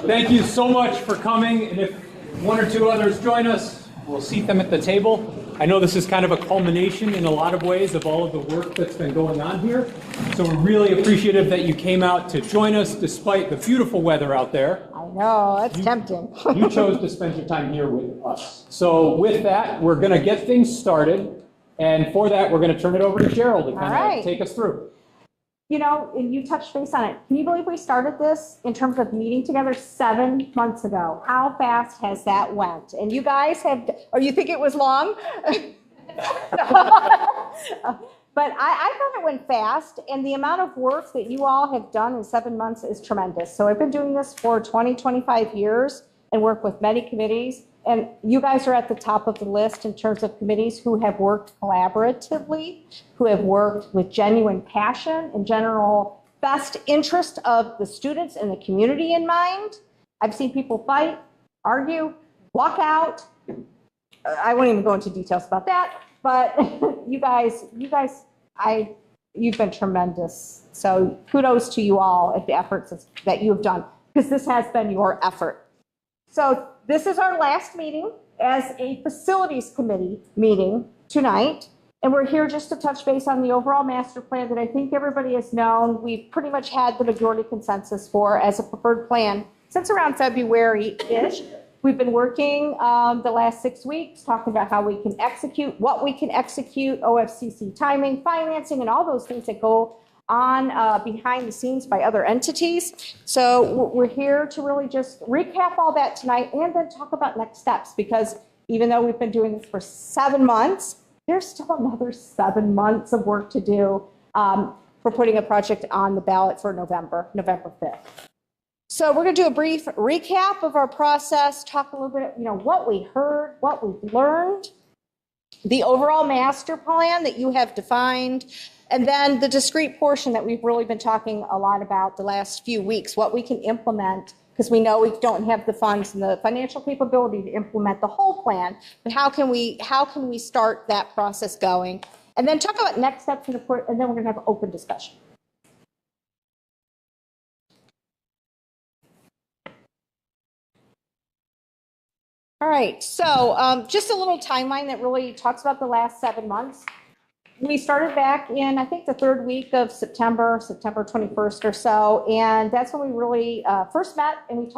thank you so much for coming, and if one or two others join us, we'll seat them at the table. I know this is kind of a culmination in a lot of ways of all of the work that's been going on here. So we're really appreciative that you came out to join us despite the beautiful weather out there. I know, it's tempting. You chose to spend your time here with us. So with that, we're going to get things started. And for that, we're going to turn it over to Gerald to kind of take us through. You know, and you touched base on it. Can you believe we started this in terms of meeting together 7 months ago? How fast has that went? And you guys have, or you think it was long? But I thought it went fast, and the amount of work that you all have done in 7 months is tremendous. So I've been doing this for 25 years and work with many committees. And you guys are at the top of the list in terms of committees who have worked collaboratively, who have worked with genuine passion and general best interest of the students and the community in mind. I've seen people fight, argue, walk out. I won't even go into details about that, but you've been tremendous. So kudos to you all at the efforts that you have done, because this has been your effort. So this is our last meeting as a facilities committee meeting tonight, and we're here just to touch base on the overall master plan that I think everybody has known. We've pretty much had the majority consensus for as a preferred plan since around February-ish. We've been working the last 6 weeks talking about how we can execute, what we can execute, OFCC timing, financing, and all those things that go on behind the scenes by other entities. So we're here to really just recap all that tonight and then talk about next steps, because even though we've been doing this for 7 months, there's still another 7 months of work to do for putting a project on the ballot for November 5th. So we're going to do a brief recap of our process, talk a little bit, what we heard, what we've learned, the overall master plan that you have defined, and then the discrete portion that we've really been talking a lot about the last few weeks, what we can implement, because we know we don't have the funds and the financial capability to implement the whole plan, but how can we start that process going? And then talk about next steps, and then we're going to have an open discussion. All right, so just a little timeline that really talks about the last 7 months. We started back in, I think, the 3rd week of September 21st or so, and that's when we really first met, and we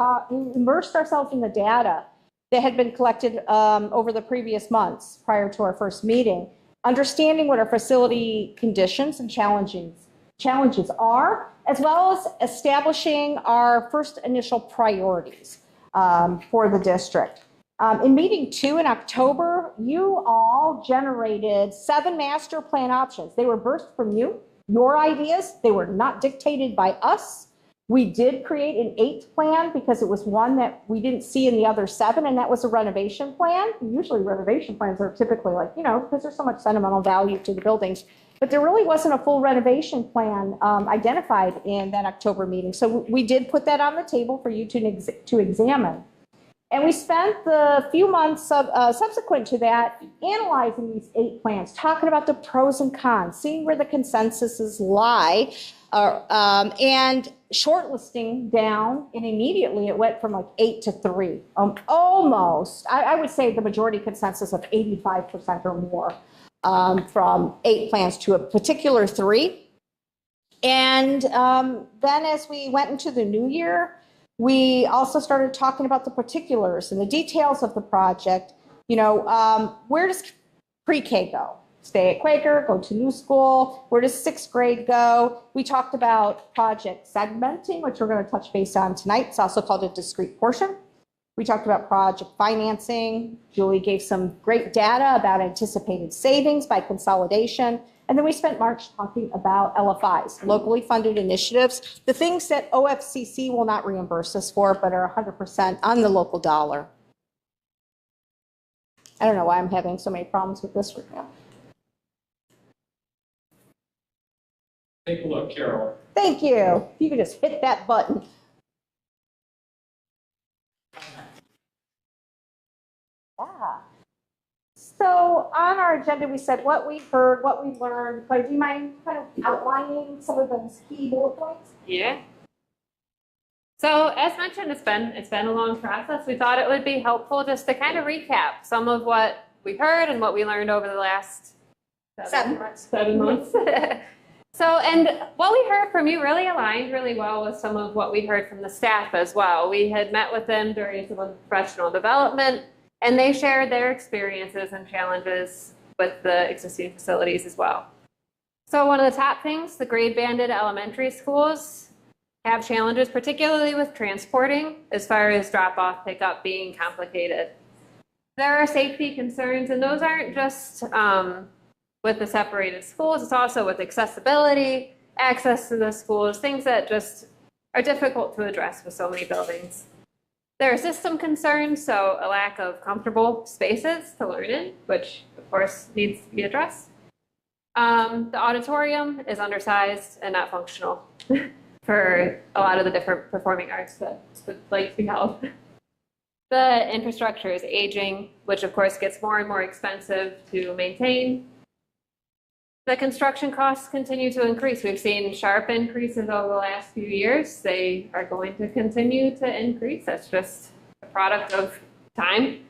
immersed ourselves in the data that had been collected over the previous months prior to our first meeting, understanding what our facility conditions and challenges are, as well as establishing our first initial priorities for the district. In meeting 2 in October, you all generated 7 master plan options. They were birthed from you, your ideas. They were not dictated by us. We did create an 8th plan because it was one that we didn't see in the other 7, and that was a renovation plan. Usually renovation plans are typically like, because there's so much sentimental value to the buildings. But there really wasn't a full renovation plan identified in that October meeting. So we did put that on the table for you to examine. And we spent the few months subsequent to that analyzing these 8 plans, talking about the pros and cons, seeing where the consensuses lie, and shortlisting down. And immediately it went from like 8 to 3, almost. I would say the majority consensus of 85% or more from 8 plans to a particular 3. And then as we went into the new year, we also started talking about the particulars and the details of the project. Where does pre-K go? Stay at Quaker, go to new school. Where does 6th grade go? We talked about project segmenting, which we're going to touch base on tonight. It's also called a discrete portion. We talked about project financing. Julie gave some great data about anticipated savings by consolidation. And then we spent March talking about LFIs, locally funded initiatives, the things that OFCC will not reimburse us for, but are 100% on the local dollar. I don't know why I'm having so many problems with this right now. Take a look, Carol. Thank you. If you could just hit that button. Yeah. So on our agenda, we said what we heard, what we learned. But do you mind kind of outlining some of those key bullet points? Yeah. So as mentioned, it's been a long process. We thought it would be helpful just to kind of recap some of what we heard and what we learned over the last 7 months. 7 months. So, and what we heard from you really aligned really well with some of what we heard from the staff as well. We had met with them during some of the professional development, and they shared their experiences and challenges with the existing facilities as well. So one of the top things, the grade-banded elementary schools have challenges, particularly with transporting, as far as drop-off, pickup being complicated. There are safety concerns, and those aren't just with the separated schools, it's also with accessibility, access to the schools, things that just are difficult to address with so many buildings. There are system concerns, so a lack of comfortable spaces to learn in, which of course needs to be addressed. The auditorium is undersized and not functional for a lot of the different performing arts that would like to be held. The infrastructure is aging, which of course gets more and more expensive to maintain. The construction costs continue to increase. We've seen sharp increases over the last few years. They are going to continue to increase. That's just a product of time.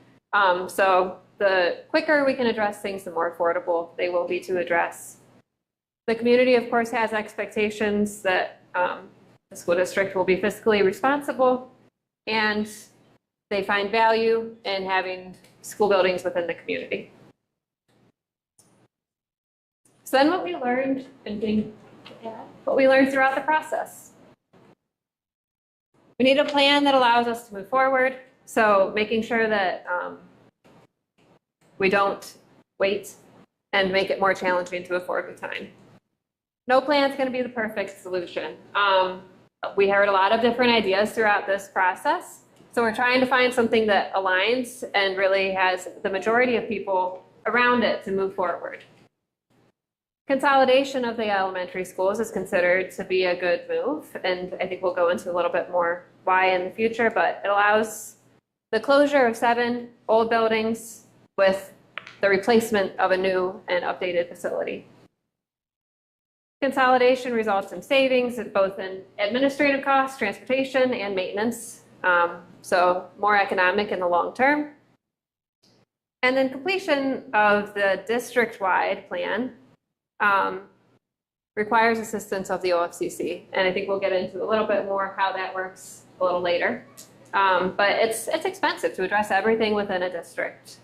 So the quicker we can address things, the more affordable they will be to address. The community, of course, has expectations that the school district will be fiscally responsible, and they find value in having school buildings within the community. So then what we learned throughout the process. We need a plan that allows us to move forward. So making sure that we don't wait and make it more challenging to afford the time. No plan is going to be the perfect solution. We heard a lot of different ideas throughout this process. So we're trying to find something that aligns and really has the majority of people around it to move forward. Consolidation of the elementary schools is considered to be a good move, and I think we'll go into a little bit more why in the future, but it allows the closure of 7 old buildings with the replacement of a new and updated facility. Consolidation results in savings both in administrative costs, transportation, and maintenance, so more economic in the long term. And then completion of the district-wide plan requires assistance of the OFCC, and I think we'll get into a little bit more how that works a little later. But it's expensive to address everything within a district.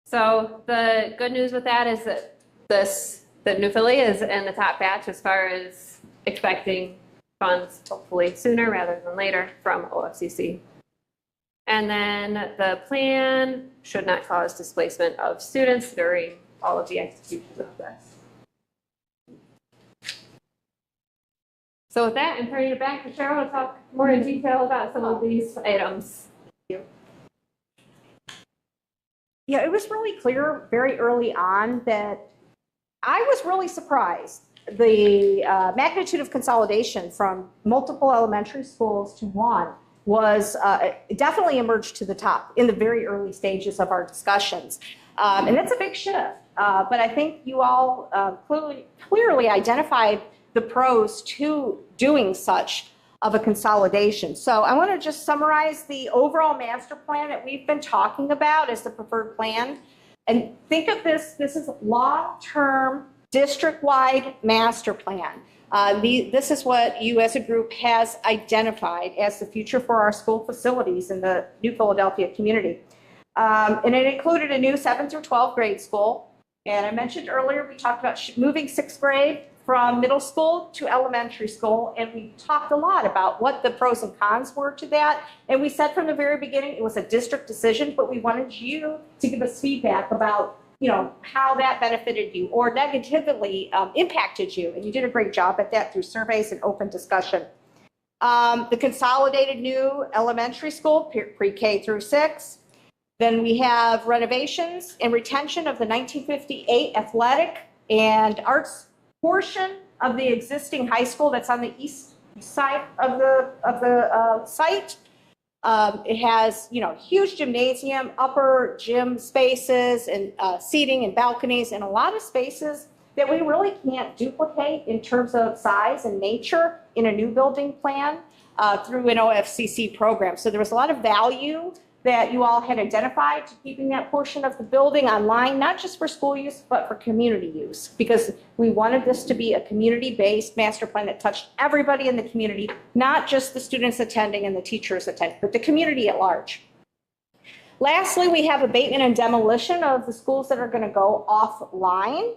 So the good news with that is that the new Philly is in the top batch as far as expecting funds, hopefully sooner rather than later, from OFCC. And then the plan should not cause displacement of students during all of the execution of this. So with that, I'm turning it back to Cheryl to talk more in detail about some of these items. Yeah, it was really clear very early on that I was really surprised. The magnitude of consolidation from multiple elementary schools to one was definitely emerged to the top in the very early stages of our discussions. And that's a big shift. But I think you all clearly identified the pros to doing such of a consolidation. So I want to just summarize the overall master plan that we've been talking about as the preferred plan. And think of this is long-term district-wide master plan. This is what you as a group has identified as the future for our school facilities in the New Philadelphia community. And it included a new 7th through 12th grade school. And I mentioned earlier, we talked about moving 6th grade from middle school to elementary school. And we talked a lot about what the pros and cons were to that. And we said from the very beginning, it was a district decision, but we wanted you to give us feedback about how that benefited you or negatively impacted you. And you did a great job at that through surveys and open discussion. The consolidated new elementary school, pre-K through 6. Then we have renovations and retention of the 1958 athletic and arts portion of the existing high school that's on the east side of the site. It has, huge gymnasium, upper gym spaces, and seating and balconies, and a lot of spaces that we really can't duplicate in terms of size and nature in a new building plan. through an OFCC program. So there was a lot of value that you all had identified to keeping that portion of the building online, not just for school use, but for community use, because we wanted this to be a community-based master plan that touched everybody in the community, not just the students attending and the teachers attending, but the community at large. Lastly, we have abatement and demolition of the schools that are going to go offline.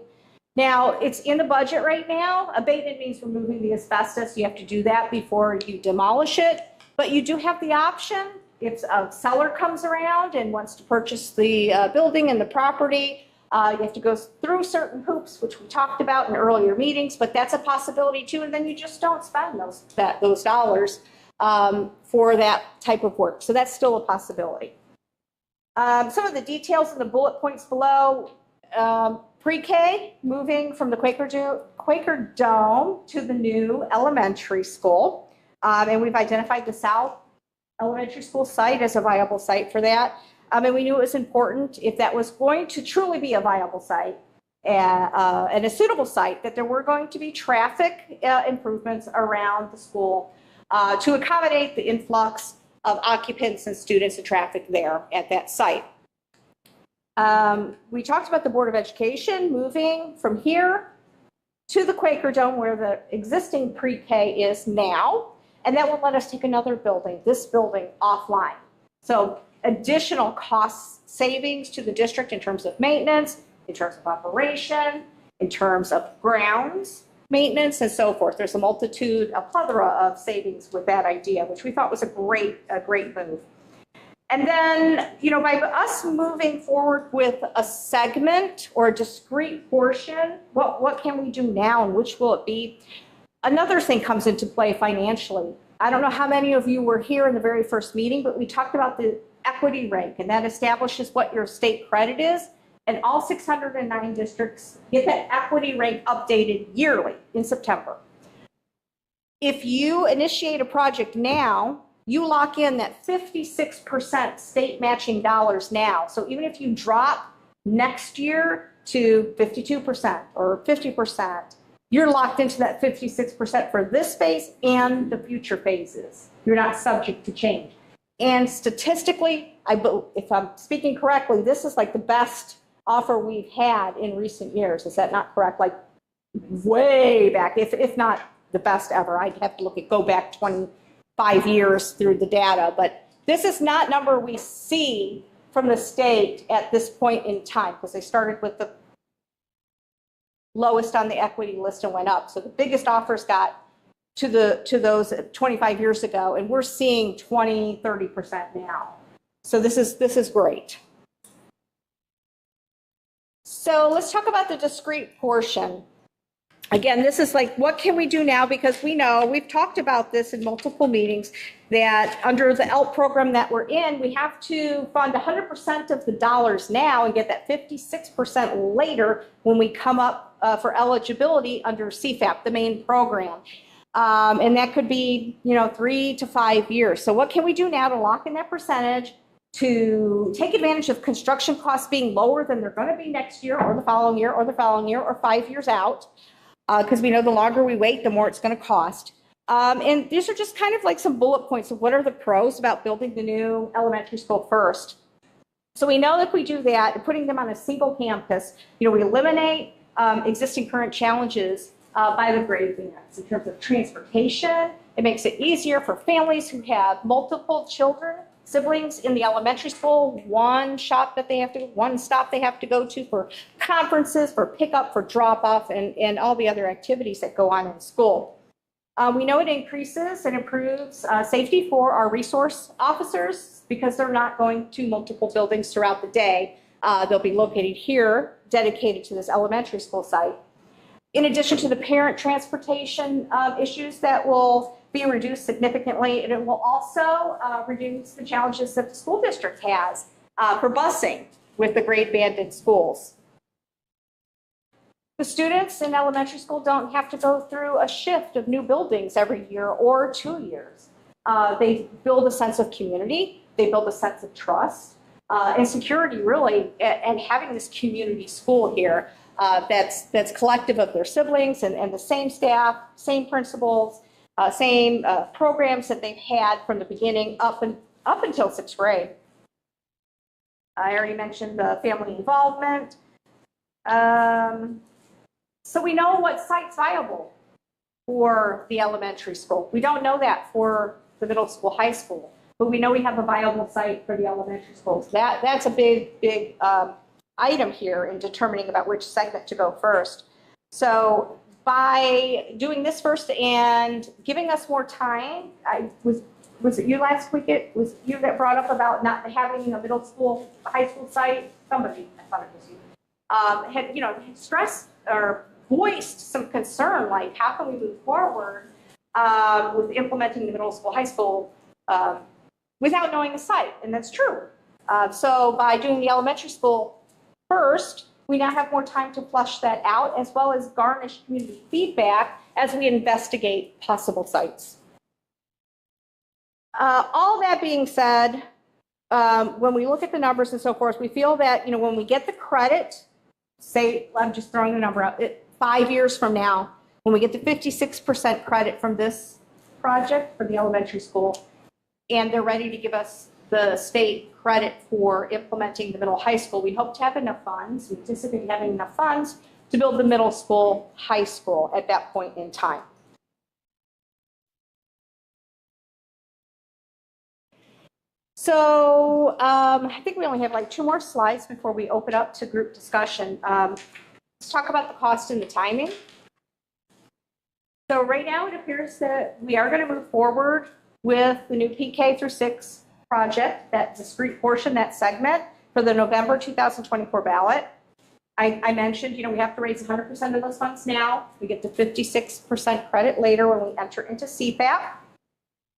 Now, it's in the budget right now. Abatement means removing the asbestos. You have to do that before you demolish it, but you do have the option. If a seller comes around and wants to purchase the building and the property, you have to go through certain hoops, which we talked about in earlier meetings, but that's a possibility too, and then you just don't spend those dollars for that type of work. So that's still a possibility. Some of the details in the bullet points below, pre-K, moving from the Quaker Dome to the new elementary school, and we've identified the South Elementary School site as a viable site for that. And we knew it was important, if that was going to truly be a viable site and a suitable site, that there were going to be traffic improvements around the school to accommodate the influx of occupants and students and traffic there at that site. We talked about the Board of Education moving from here to the Quaker Dome where the existing pre-K is now. And that will let us take another building, this building, offline. So additional cost savings to the district in terms of maintenance, in terms of operation, in terms of grounds maintenance, and so forth. There's a plethora of savings with that idea, which we thought was a great move. And then, by us moving forward with a segment or a discrete portion, what can we do now and which will it be? Another thing comes into play financially. I don't know how many of you were here in the very first meeting, but we talked about the equity rank, and that establishes what your state credit is. And all 609 districts get that equity rank updated yearly in September. If you initiate a project now, you lock in that 56% state matching dollars now. So even if you drop next year to 52% or 50%, you're locked into that 56% for this phase and the future phases. You're not subject to change. And statistically, if I'm speaking correctly, this is like the best offer we've had in recent years. Is that not correct? Like way back, if not the best ever. I'd have to go back 25 years through the data, but this is not number we see from the state at this point in time, because they started with the lowest on the equity list and went up. So the biggest offers got to those 25 years ago, and we're seeing 20, 30% now. So this is great. So let's talk about the discrete portion. Again, this is like, what can we do now? Because we know, we've talked about this in multiple meetings, that under the ELP program that we're in, we have to fund 100% of the dollars now and get that 56% later when we come up for eligibility under CFAP, the main program. And that could be, 3 to 5 years. So what can we do now to lock in that percentage to take advantage of construction costs being lower than they're going to be next year or the following year or the following year or 5 years out? Because we know the longer we wait, the more it's going to cost. And these are just kind of like some bullet points of what are the pros about building the new elementary school first. So we know if we do that, and putting them on a single campus, we eliminate existing current challenges by the grade bands in terms of transportation. It makes it easier for families who have multiple siblings in the elementary school, one stop they have to go to for conferences, for pickup, for drop off, and all the other activities that go on in school. We know it increases and improves safety for our resource officers because they're not going to multiple buildings throughout the day. They'll be located here, dedicated to this elementary school site. In addition to the parent transportation issues that will be reduced significantly, and it will also reduce the challenges that the school district has for busing with the grade band in schools. The students in elementary school don't have to go through a shift of new buildings every year or 2 years. They build a sense of community, they build a sense of trust and security, really, and having this community school here that's collective of their siblings and the same staff, same principals, same programs that they've had from the beginning up until sixth grade. I already mentioned the family involvement. So we know what site's viable for the elementary school. We don't know that for the middle school, high school, but we know we have a viable site for the elementary schools. That's a big item here in determining about which segment to go first. So by doing this first and giving us more time, was it you last week? It was you that brought up about not having a middle school, high school site. Somebody, I thought it was you, had stressed or voiced some concern, like how can we move forward with implementing the middle school, high school without knowing the site, and that's true. So by doing the elementary school first, we now have more time to flush that out, as well as garnish community feedback as we investigate possible sites. All that being said, when we look at the numbers and so forth, we feel that when we get the credit, say, I'm just throwing the number out, 5 years from now, when we get the 56% credit from this project for the elementary school, and they're ready to give us the state credit for implementing the middle high school, we hope to have enough funds, we anticipate having enough funds to build the middle school, high school at that point in time. So I think we only have like 2 more slides before we open up to group discussion. Let's talk about the cost and the timing. So right now it appears that we are going to move forward with the new PK through 6 project, that discrete portion, that segment, for the November 2024 ballot. I mentioned, we have to raise 100% of those funds now. We get the 56% credit later when we enter into CPAP.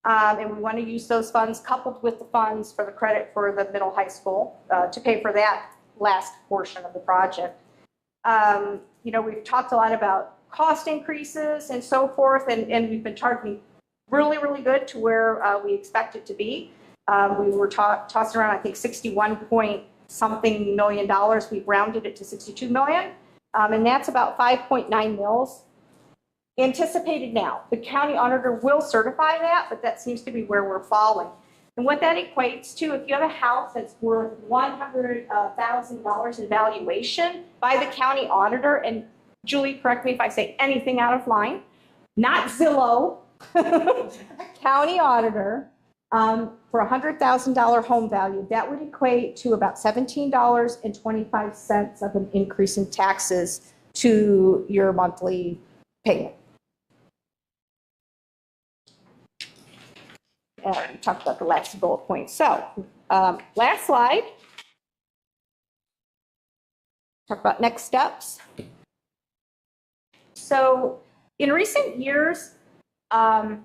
And we want to use those funds coupled with the funds for the credit for the middle high school to pay for that last portion of the project. We've talked a lot about cost increases and so forth, and we've been targeting really, really good to where we expect it to be. We were tossing around, I think, 61 point something million dollars. We've rounded it to 62 million, and that's about 5.9 mils. Anticipated now. The county auditor will certify that, but that seems to be where we're falling. And what that equates to, if you have a house that's worth $100,000 in valuation by the county auditor, and Julie, correct me if I say anything out of line, not Zillow, county auditor, for a $100,000 home value, that would equate to about $17.25 of an increase in taxes to your monthly payment. We talked about the last bullet point. So last slide. Talk about next steps. So in recent years, the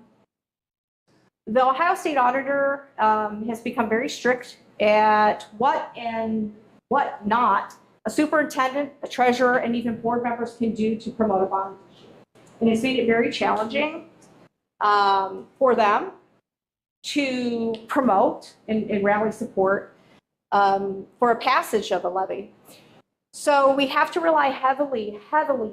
Ohio State Auditor has become very strict at what and what not a superintendent, a treasurer, and even board members can do to promote a bond issue. And it's made it very challenging for them to promote and rally support for a passage of a levy. So we have to rely heavily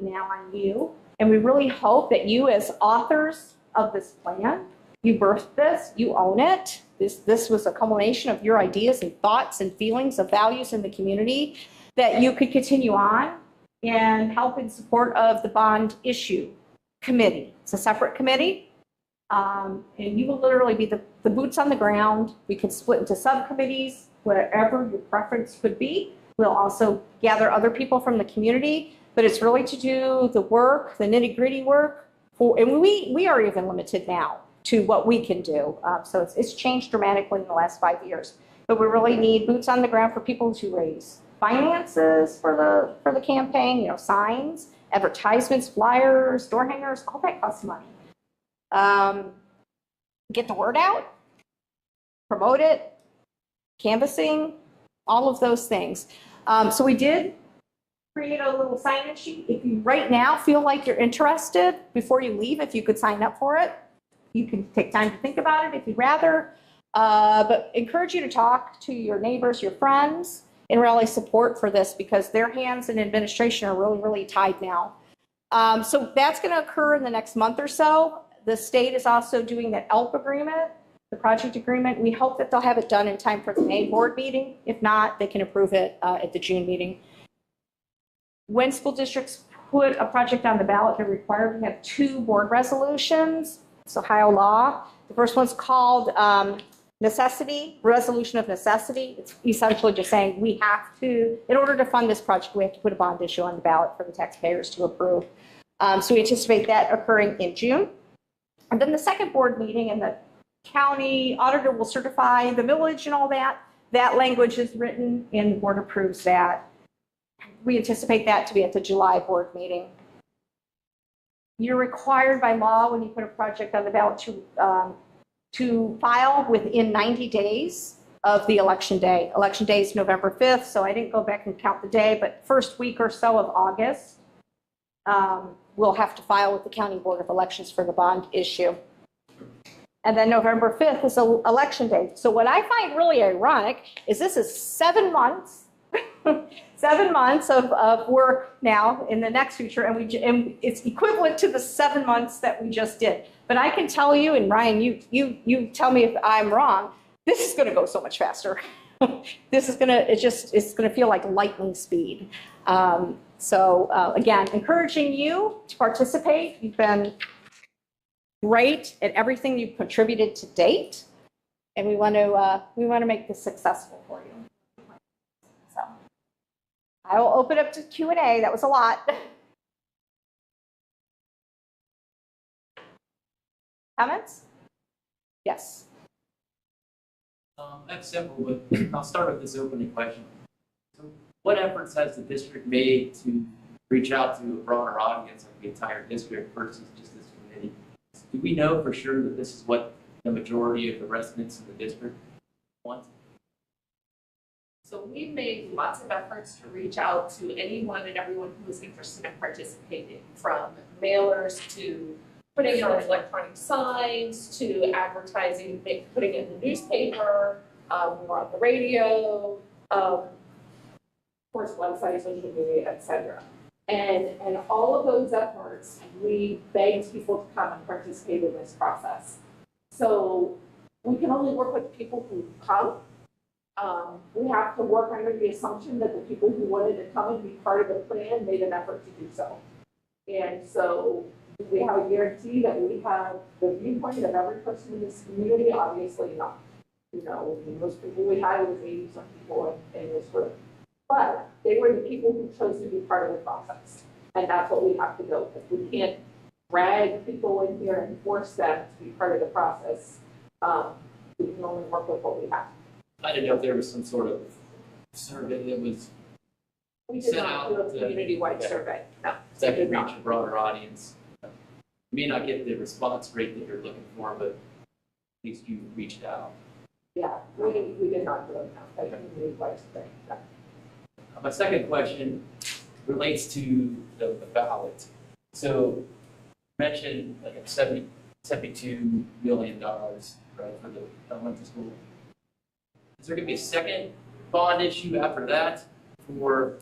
now on you, and we really hope that you, as authors of this plan, you birthed this, you own it. This was a culmination of your ideas and thoughts and feelings of values in the community, that you could continue on and help in support of the bond issue committee. It's a separate committee. And you will literally be the boots on the ground. We can split into subcommittees, wherever your preference could be. We'll also gather other people from the community, but it's really to do the work, the nitty-gritty work. And we are even limited now to what we can do. So it's changed dramatically in the last 5 years. But we really need boots on the ground for people to raise finances for the campaign, signs, advertisements, flyers, door hangers, all that costs money. Get the word out, promote it, canvassing, all of those things. So we did create a little sign-in sheet. If you right now feel like you're interested, before you leave, if you could sign up for it, you can take time to think about it if you'd rather. But encourage you to talk to your neighbors, your friends, and rally support for this, because their hands in administration are really, really tied now. So that's going to occur in the next month or so. The state is also doing that ELP agreement, the project agreement. We hope that they'll have it done in time for the May board meeting. If not, they can approve it at the June meeting. When school districts put a project on the ballot, they're required to have 2 board resolutions. It's Ohio law. The first one's called necessity, resolution of necessity. It's essentially just saying we have to, in order to fund this project, we have to put a bond issue on the ballot for the taxpayers to approve. So we anticipate that occurring in June. And then the second board meeting, and the county auditor will certify the millage and all that. That language is written and the board approves that. We anticipate that to be at the July board meeting. You're required by law when you put a project on the ballot to file within 90 days of the election day. Election day is November 5th, so I didn't go back and count the day, but first week or so of August, we'll have to file with the County Board of Elections for the bond issue. And then November 5th is election day. So what I find really ironic is this is 7 months, 7 months of work now in the next future, and it's equivalent to the 7 months that we just did. But I can tell you, and Ryan, you tell me if I'm wrong, this is going to go so much faster. This is going to, it's going to feel like lightning speed. Again, encouraging you to participate. You've been great at everything you've contributed to date, and we want to make this successful for you. So I will open up to Q&A. That was a lot. Comments? Yes. That's simple, but I'll start with this opening question. So what efforts has the district made to reach out to a broader audience of the entire district versus just this committee? Do we know for sure that this is what the majority of the residents of the district want? So we've made lots of efforts to reach out to anyone and everyone who is interested in participating, from mailers to putting on electronic signs to advertising, putting it in the newspaper, we're on the radio, of course, websites, social media, etc. And all of those efforts, we begged people to come and participate in this process. So we can only work with people who come. We have to work under the assumption that the people who wanted to come and be part of the plan made an effort to do so. And so we have a guarantee that we have the viewpoint of every person in this community. Obviously not. You know, most people we had was 80-some people in this room. But they were the people who chose to be part of the process. And that's what we have to go with. We can't drag people in here and force them to be part of the process. We can only work with what we have. I didn't know if there was some sort of survey that was We did sent not out do a to- community-wide yeah. survey, no. that we could did reach not. a broader audience. You may not get the response rate that you're looking for, but at least you reached out. Yeah, we did not do a community-wide survey, no. My second question relates to the ballot. So you mentioned like $72 million, right, for the elementary school. Is there going to be a second bond issue after that for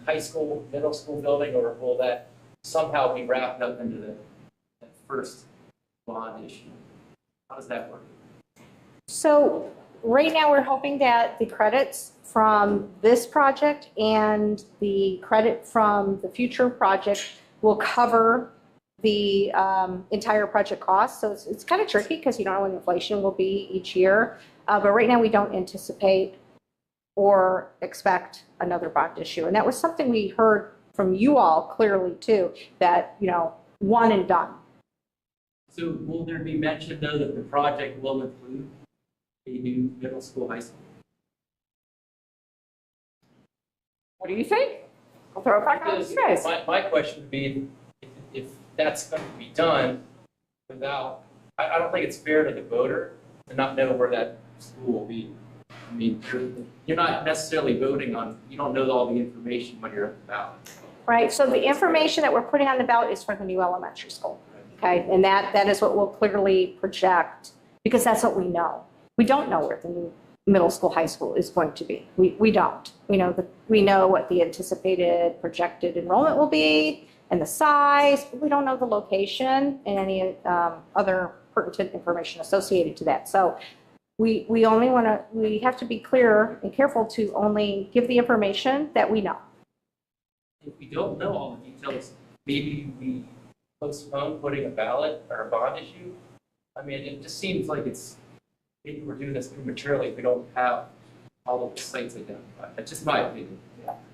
high school, middle school building, or will that somehow be wrapped up into the first bond issue? How does that work? So right now, we're hoping that the credits from this project and the credit from the future project will cover the entire project cost. So it's kind of tricky because you don't know what inflation will be each year. But right now, we don't anticipate or expect another bond issue. And that was something we heard from you all clearly too, that, you know, one and done. So will there be mention, though, that the project will include a new middle school, high school? What do you think? I'll throw it back on Because you guys. my question would be, if that's going to be done without, I don't think it's fair to the voter to not know where that school will be. I mean, you're not necessarily voting on, you don't know all the information when you're at the ballot. Right, so the information that we're putting on the ballot is for the new elementary school, okay? And that is what we'll clearly project, because that's what we know. We don't know where the new middle school, high school is going to be. We don't. We know what the anticipated projected enrollment will be, and the size. We don't know the location and any other pertinent information associated to that. So we have to be clear and careful to only give the information that we know. If we don't know all the details, maybe we postpone putting a ballot or a bond issue. I mean, it just seems like maybe we're doing this prematurely if we don't have all of the sites identified. That's just my opinion.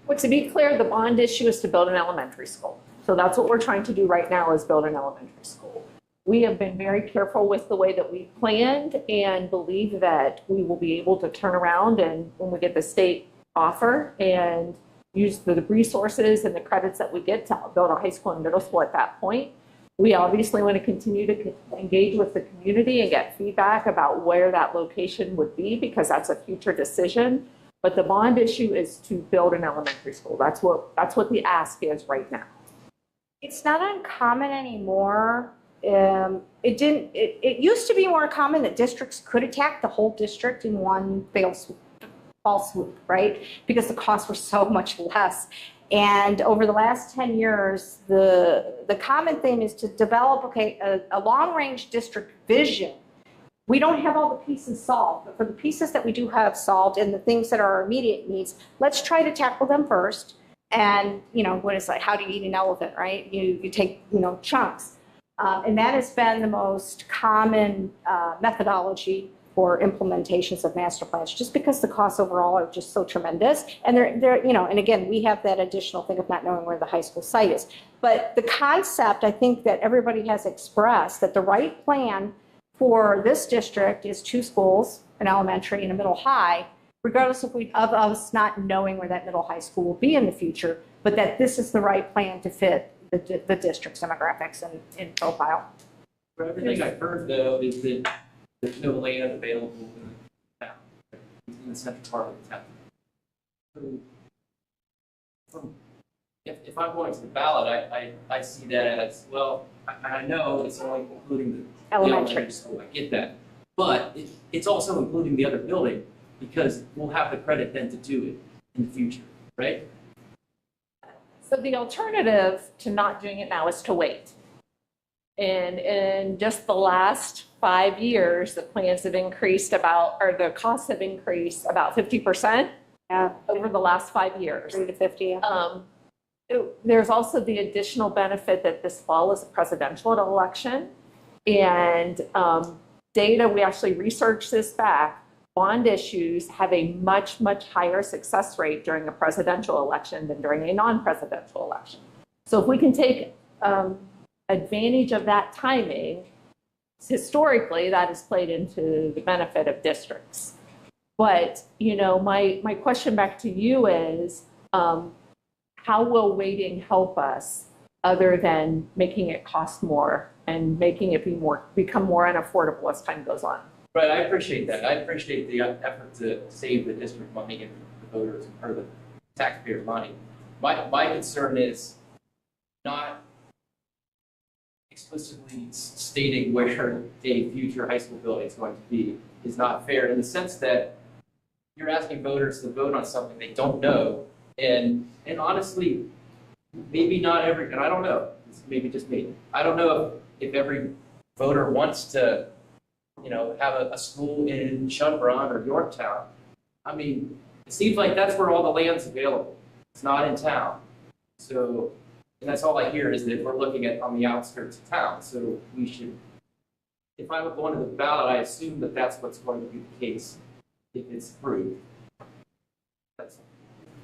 Well, to be clear, the bond issue is to build an elementary school. So that's what we're trying to do right now, is build an elementary school. We have been very careful with the way that we planned and believe that we will be able to turn around and when we get the state offer and use the resources and the credits that we get to build a high school and middle school at that point. We obviously want to continue to engage with the community and get feedback about where that location would be, because that's a future decision. But the bond issue is to build an elementary school. That's what the ask is right now. It's not uncommon anymore. It used to be more common that districts could attack the whole district in one fall swoop, right? Because the costs were so much less. And over the last 10 years, the common thing is to develop, a long-range district vision. We don't have all the pieces solved, but for the pieces that we do have solved and the things that are our immediate needs, let's try to tackle them first. And, what is like, how do you eat an elephant, right? You take, chunks. And that has been the most common methodology for implementations of master plans, just because the costs overall are just so tremendous. And and again, we have that additional thing of not knowing where the high school site is. But the concept, I think, that everybody has expressed, that the right plan for this district is 2 schools, an elementary and a middle high, regardless of us not knowing where that middle high school will be in the future, but that this is the right plan to fit the district's demographics and profile. For everything I've heard, though, is that there's no land available in the town, in the central part of the town. So, if I'm going to the ballot, I see that as, well, I know it's only including the elementary school, I get that. But it's also including the other building, because we'll have the credit then to do it in the future, right? So the alternative to not doing it now is to wait. And in just the last 5 years, the plans have increased the costs have increased about 50% over the last 5 years. 30 to 50. There's also the additional benefit that this fall is a presidential election. And data, we actually researched this back, bond issues have a much, much higher success rate during a presidential election than during a non-presidential election. So if we can take advantage of that timing, historically, that has played into the benefit of districts. But, my question back to you is, how will waiting help us other than making it cost more and making it become more unaffordable as time goes on? Right, I appreciate that. I appreciate the effort to save the district money and the voters or the taxpayers' money. My concern is not explicitly stating where a future high school building is going to be is not fair, in the sense that you're asking voters to vote on something they don't know, and honestly, maybe not every, and I don't know, it's maybe just me, I don't know if every voter wants to have a school in Chunbron or Yorktown. I mean, it seems like that's where all the land's available. It's not in town. So, and that's all I hear is that we're looking at on the outskirts of town. So we should, if I'm going to the ballot, I assume that that's what's going to be the case if it's approved.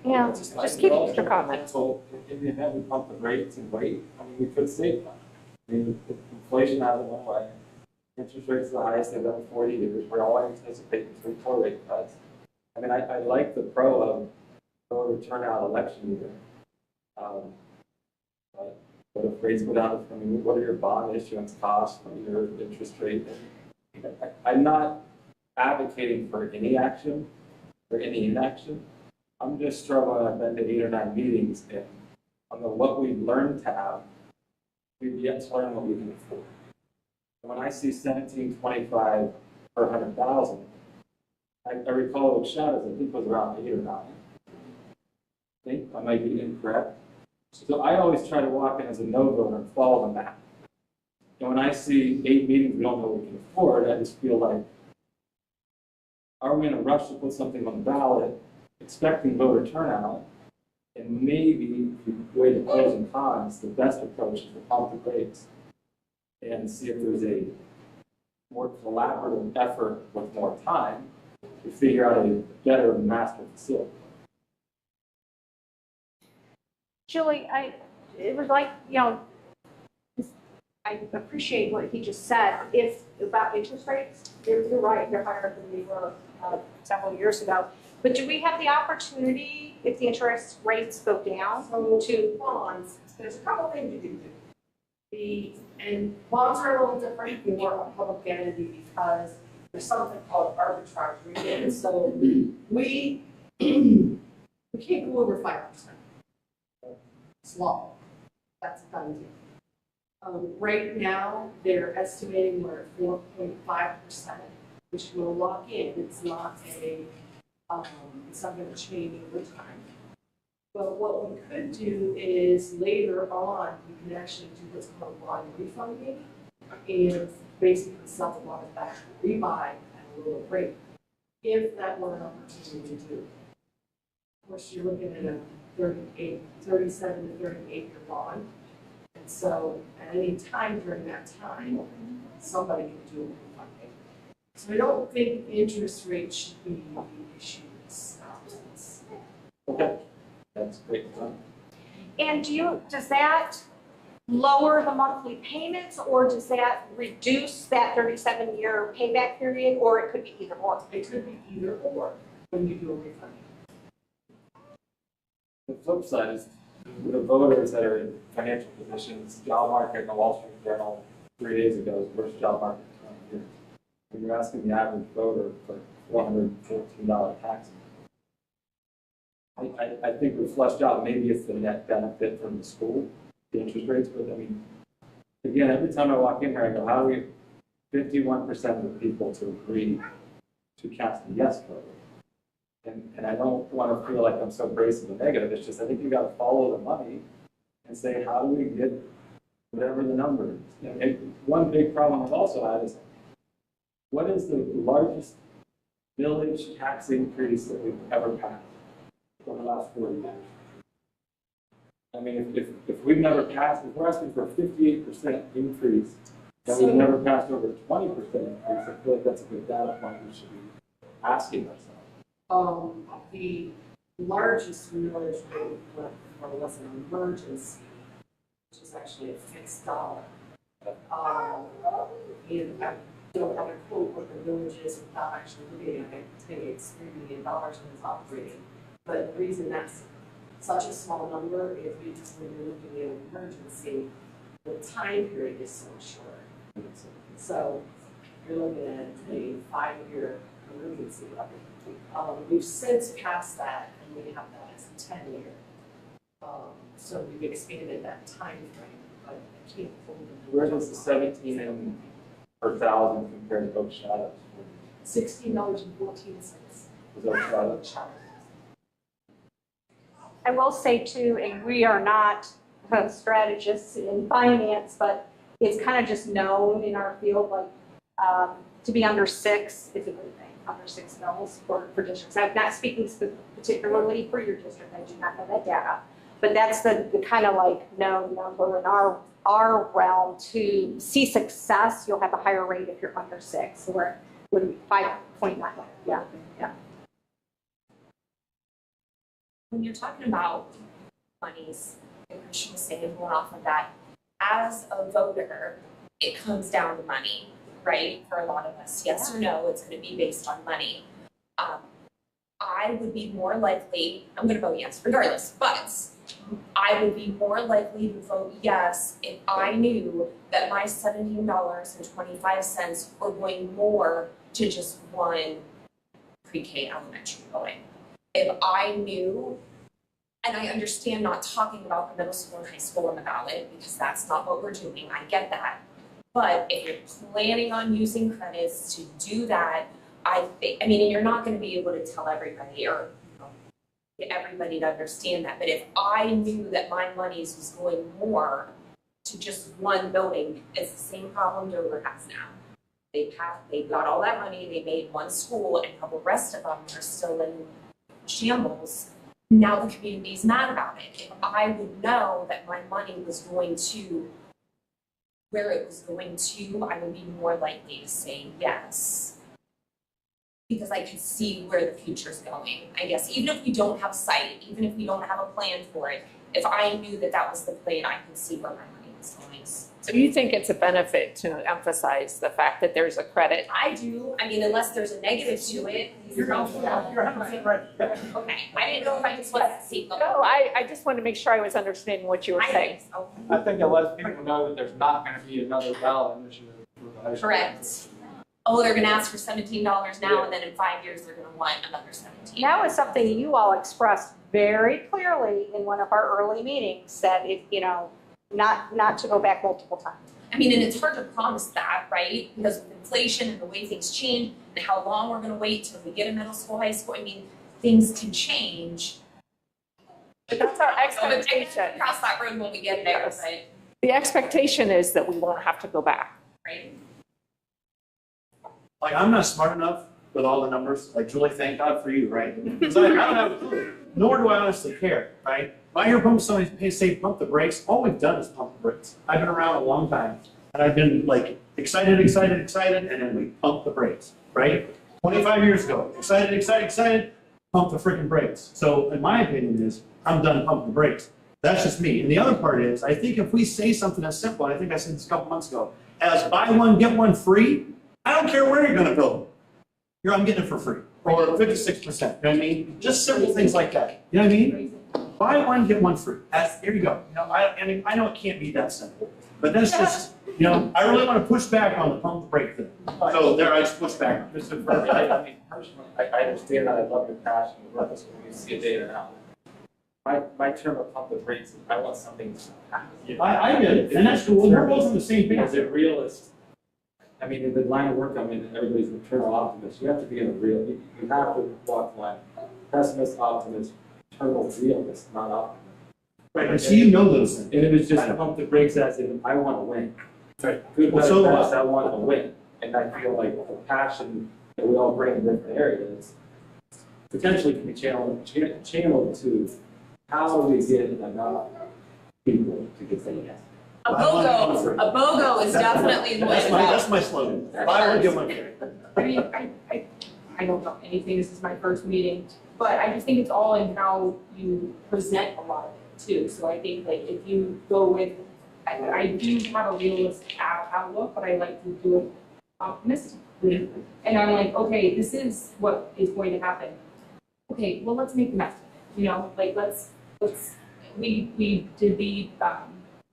Yeah, Just keep your comments. So in the event we pump the brakes and wait, we could save money. If inflation hasn't went away. Interest rates are the highest they've been in 40 years. We're all anticipating 3-4 rate cuts. I like the pro of voter turnout election year. But what if rates go down? What are your bond issuance costs? What are your interest rate? I'm not advocating for any action or any inaction. I'm just struggling. I've been to 8 or 9 meetings, and on what we've learned to have, we've yet to learn what we can afford. When I see 1725 per 100,000, I recall the shot as I think it was around 8 or 9. I think I might be incorrect. So I always try to walk in as a no voter and follow the map. And when I see 8 meetings we don't know we can afford, I just feel like, are we in a rush to put something on the ballot, expecting voter turnout? And maybe if you weigh the pros and cons, the best approach is to pump the brakes and see if there's a more collaborative effort with more time to figure out a better master facility. Julie, it was like, you know, I appreciate what he just said. If about interest rates, you're right, they're higher than they were several years ago. But do we have the opportunity, if the interest rates go down, So to bonds, there's a couple things you can do. And bonds are a little different if you're a public entity because there's something called arbitrage rebate. So we can't go over 5%. It's law. That's a done deal. Right now, they're estimating we're at 4.5%, which will lock in. It's not it's not going to change over time. But what we could do is later on, we can actually do what's called bond refunding and basically sell the bonds back, rebuy at a lower rate, if that were an opportunity to do. Of course, you're looking at a 37 to 38 year bond. And so at any time during that time, somebody can do a refunding. So I don't think interest rate should be the issue. Okay, that's great. and does that lower the monthly payments, or does that reduce that 37-year payback period, or it could be either or? It could be either or when you do a refunding. The flip side is the voters that are in financial positions, job market in the Wall Street Journal 3 days ago is the worst job market in 20 years. When you're asking the average voter for $414 tax, I think with flush job, maybe it's the net benefit from the school, the interest rates, but I mean, again, every time I walk in here, I go, how do we get 51% of the people to agree to cast a yes vote? And I don't want to feel like I'm so abrasive and negative. It's just I think you got to follow the money and say, how do we get whatever the number is? And one big problem I've also had is, what is the largest village tax increase that we've ever passed for the last 40 years? I mean, if we've never passed, if we're asking for a 58% increase, and we've never passed over a 20% increase, I feel like that's a good data point we should be asking ourselves. The largest millage rate was an emergency, which is actually a fixed dollar. And I don't have a quote what the village is without actually looking at it. It's $3 million and it's operating. But the reason that's such a small number is because when you're looking at an emergency, the time period is so short. So you're looking at a 5-year emergency. We've since passed that, and we have that as a 10-year. So we've expanded that time frame, but I can't pull the Where does the 17 in per thousand compare to Oak Shadows? $16.14. Is Oak Shadows? I will say too, and we are not strategists in finance, but it's kind of just known in our field, like to be under 6 is a good thing. Under 6 mils for districts. I'm not speaking particularly for your district. I do not know that data, but that's the kind of like known number in our realm. To see success, you'll have a higher rate if you're under 6. So we're 5.9. Yeah. When you're talking about monies, and Christian was saying, going off of that, as a voter, it comes down to money, right? For a lot of us, yes or no, it's going to be based on money. I would be more likely, I'm going to vote yes regardless, but I would be more likely to vote yes if I knew that my $17.25 were going more to just one pre-K elementary building. If I knew, and I understand not talking about the middle school and high school on the ballot because that's not what we're doing, I get that. But if you're planning on using credits to do that, I mean, and you're not going to be able to tell everybody, or get everybody to understand that. But if I knew that my monies was going more to just one building, it's the same problem Dover has now. They got all that money, they made one school, and how the rest of them are still in shambles. Now the community's mad about it. If I would know that my money was going to where it was going to, I would be more likely to say yes. Because I can see where the future's going, I guess. Even if we don't have sight, even if we don't have a plan for it, if I knew that that was the plan, I can see where my money was going. So you think it's a benefit to emphasize the fact that there's a credit? I do. I mean, unless there's a negative to it. You're 100% right. Okay, I didn't know if I just wasn't seeing them. No, I just wanted to make sure I was understanding what you were saying. I think it lets people know that there's not gonna be another ballot initiative for the high school. Correct. Oh, they're gonna ask for $17 now, and then in 5 years, they're gonna want another 17. That was something you all expressed very clearly in one of our early meetings, that if, you know, not to go back multiple times. I mean, and it's hard to promise that, right? Because of inflation and the way things change, and how long we're gonna wait till we get a middle school, high school, I mean, things can change. But that's our So, but I expectation. can cross that road when we get there, Yes. but, The expectation is that we won't have to go back. right? Like, I'm not smart enough with all the numbers, like Julie, thank God for you, right? Because I don't have a clue, nor do I honestly care, right? If I hear somebody say pump the brakes, all we've done is pump the brakes. I've been around a long time, and I've been like excited, and then we pump the brakes, right? 25 years ago, excited, pump the freaking brakes. So in my opinion is, I'm done pumping the brakes. That's just me. And the other part is, I think if we say something as simple, and I think I said this a couple months ago, as buy one, get one free, I don't care where you're gonna build them. I'm getting it for free, or 56%, you know what I mean? Just simple things like that, you know what I mean? Buy one, get one free. Here you go. You know, I mean, I know it can't be that simple, but that's just, you know, I really want to push back on the pump the brake thing. So there, I just push back. Mr. Furby, I mean, personally, I understand that, I love your passion, but when you see a data now. My term of pump the brakes, is I want something to happen. I get it, and that's cool, we're both on the same page. As a realist, I mean, in the line of work I'm in, everybody's an eternal optimist. You have to be in a real, you have to walk the line. Pessimist, optimist, eternal realist, not optimist. Right, and so you know those things. And it was just pump the brakes as in, I want to win. Right. Good, Well, better, so do I. best, I want to win. And I feel like the passion that we all bring in different areas potentially can be channeled to how do we get enough people to get things. A BOGO is definitely the way to go. That's my slogan. Buy one, get one free. I mean, I don't know anything, this is my first meeting, but I just think it's all in how you present a lot of it too. So I think like if you go with, I do have a realistic outlook, but I like to do it optimistically. And I'm like, okay, this is what is going to happen. Okay, well, let's make the best of it, you know, like we did the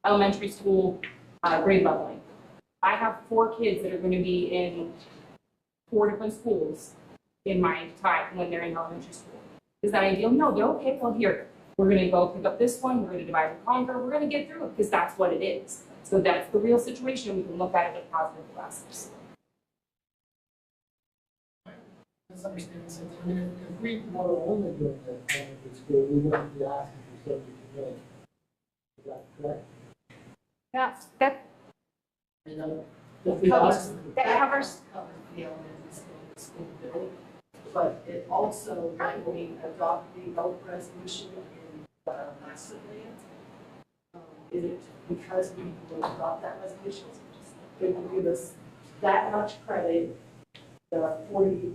elementary school grade leveling. I have 4 kids that are going to be in 4 different schools in my time when they're in elementary school. Is that ideal? No, they're okay. Well, here, we're going to go pick up this one. We're going to divide and conquer. We're going to get through it because that's what it is. So that's the real situation. We can look at it with positive glasses. I mean, if we were only doing that elementary school, we wouldn't be asking for 72 million. Is that correct? Yeah, that You know, if we ask them to covers. The elementary school bill, but it also, when we adopted the health resolution in recently, is it because we will adopt that resolution, it will give us that much credit, the 44%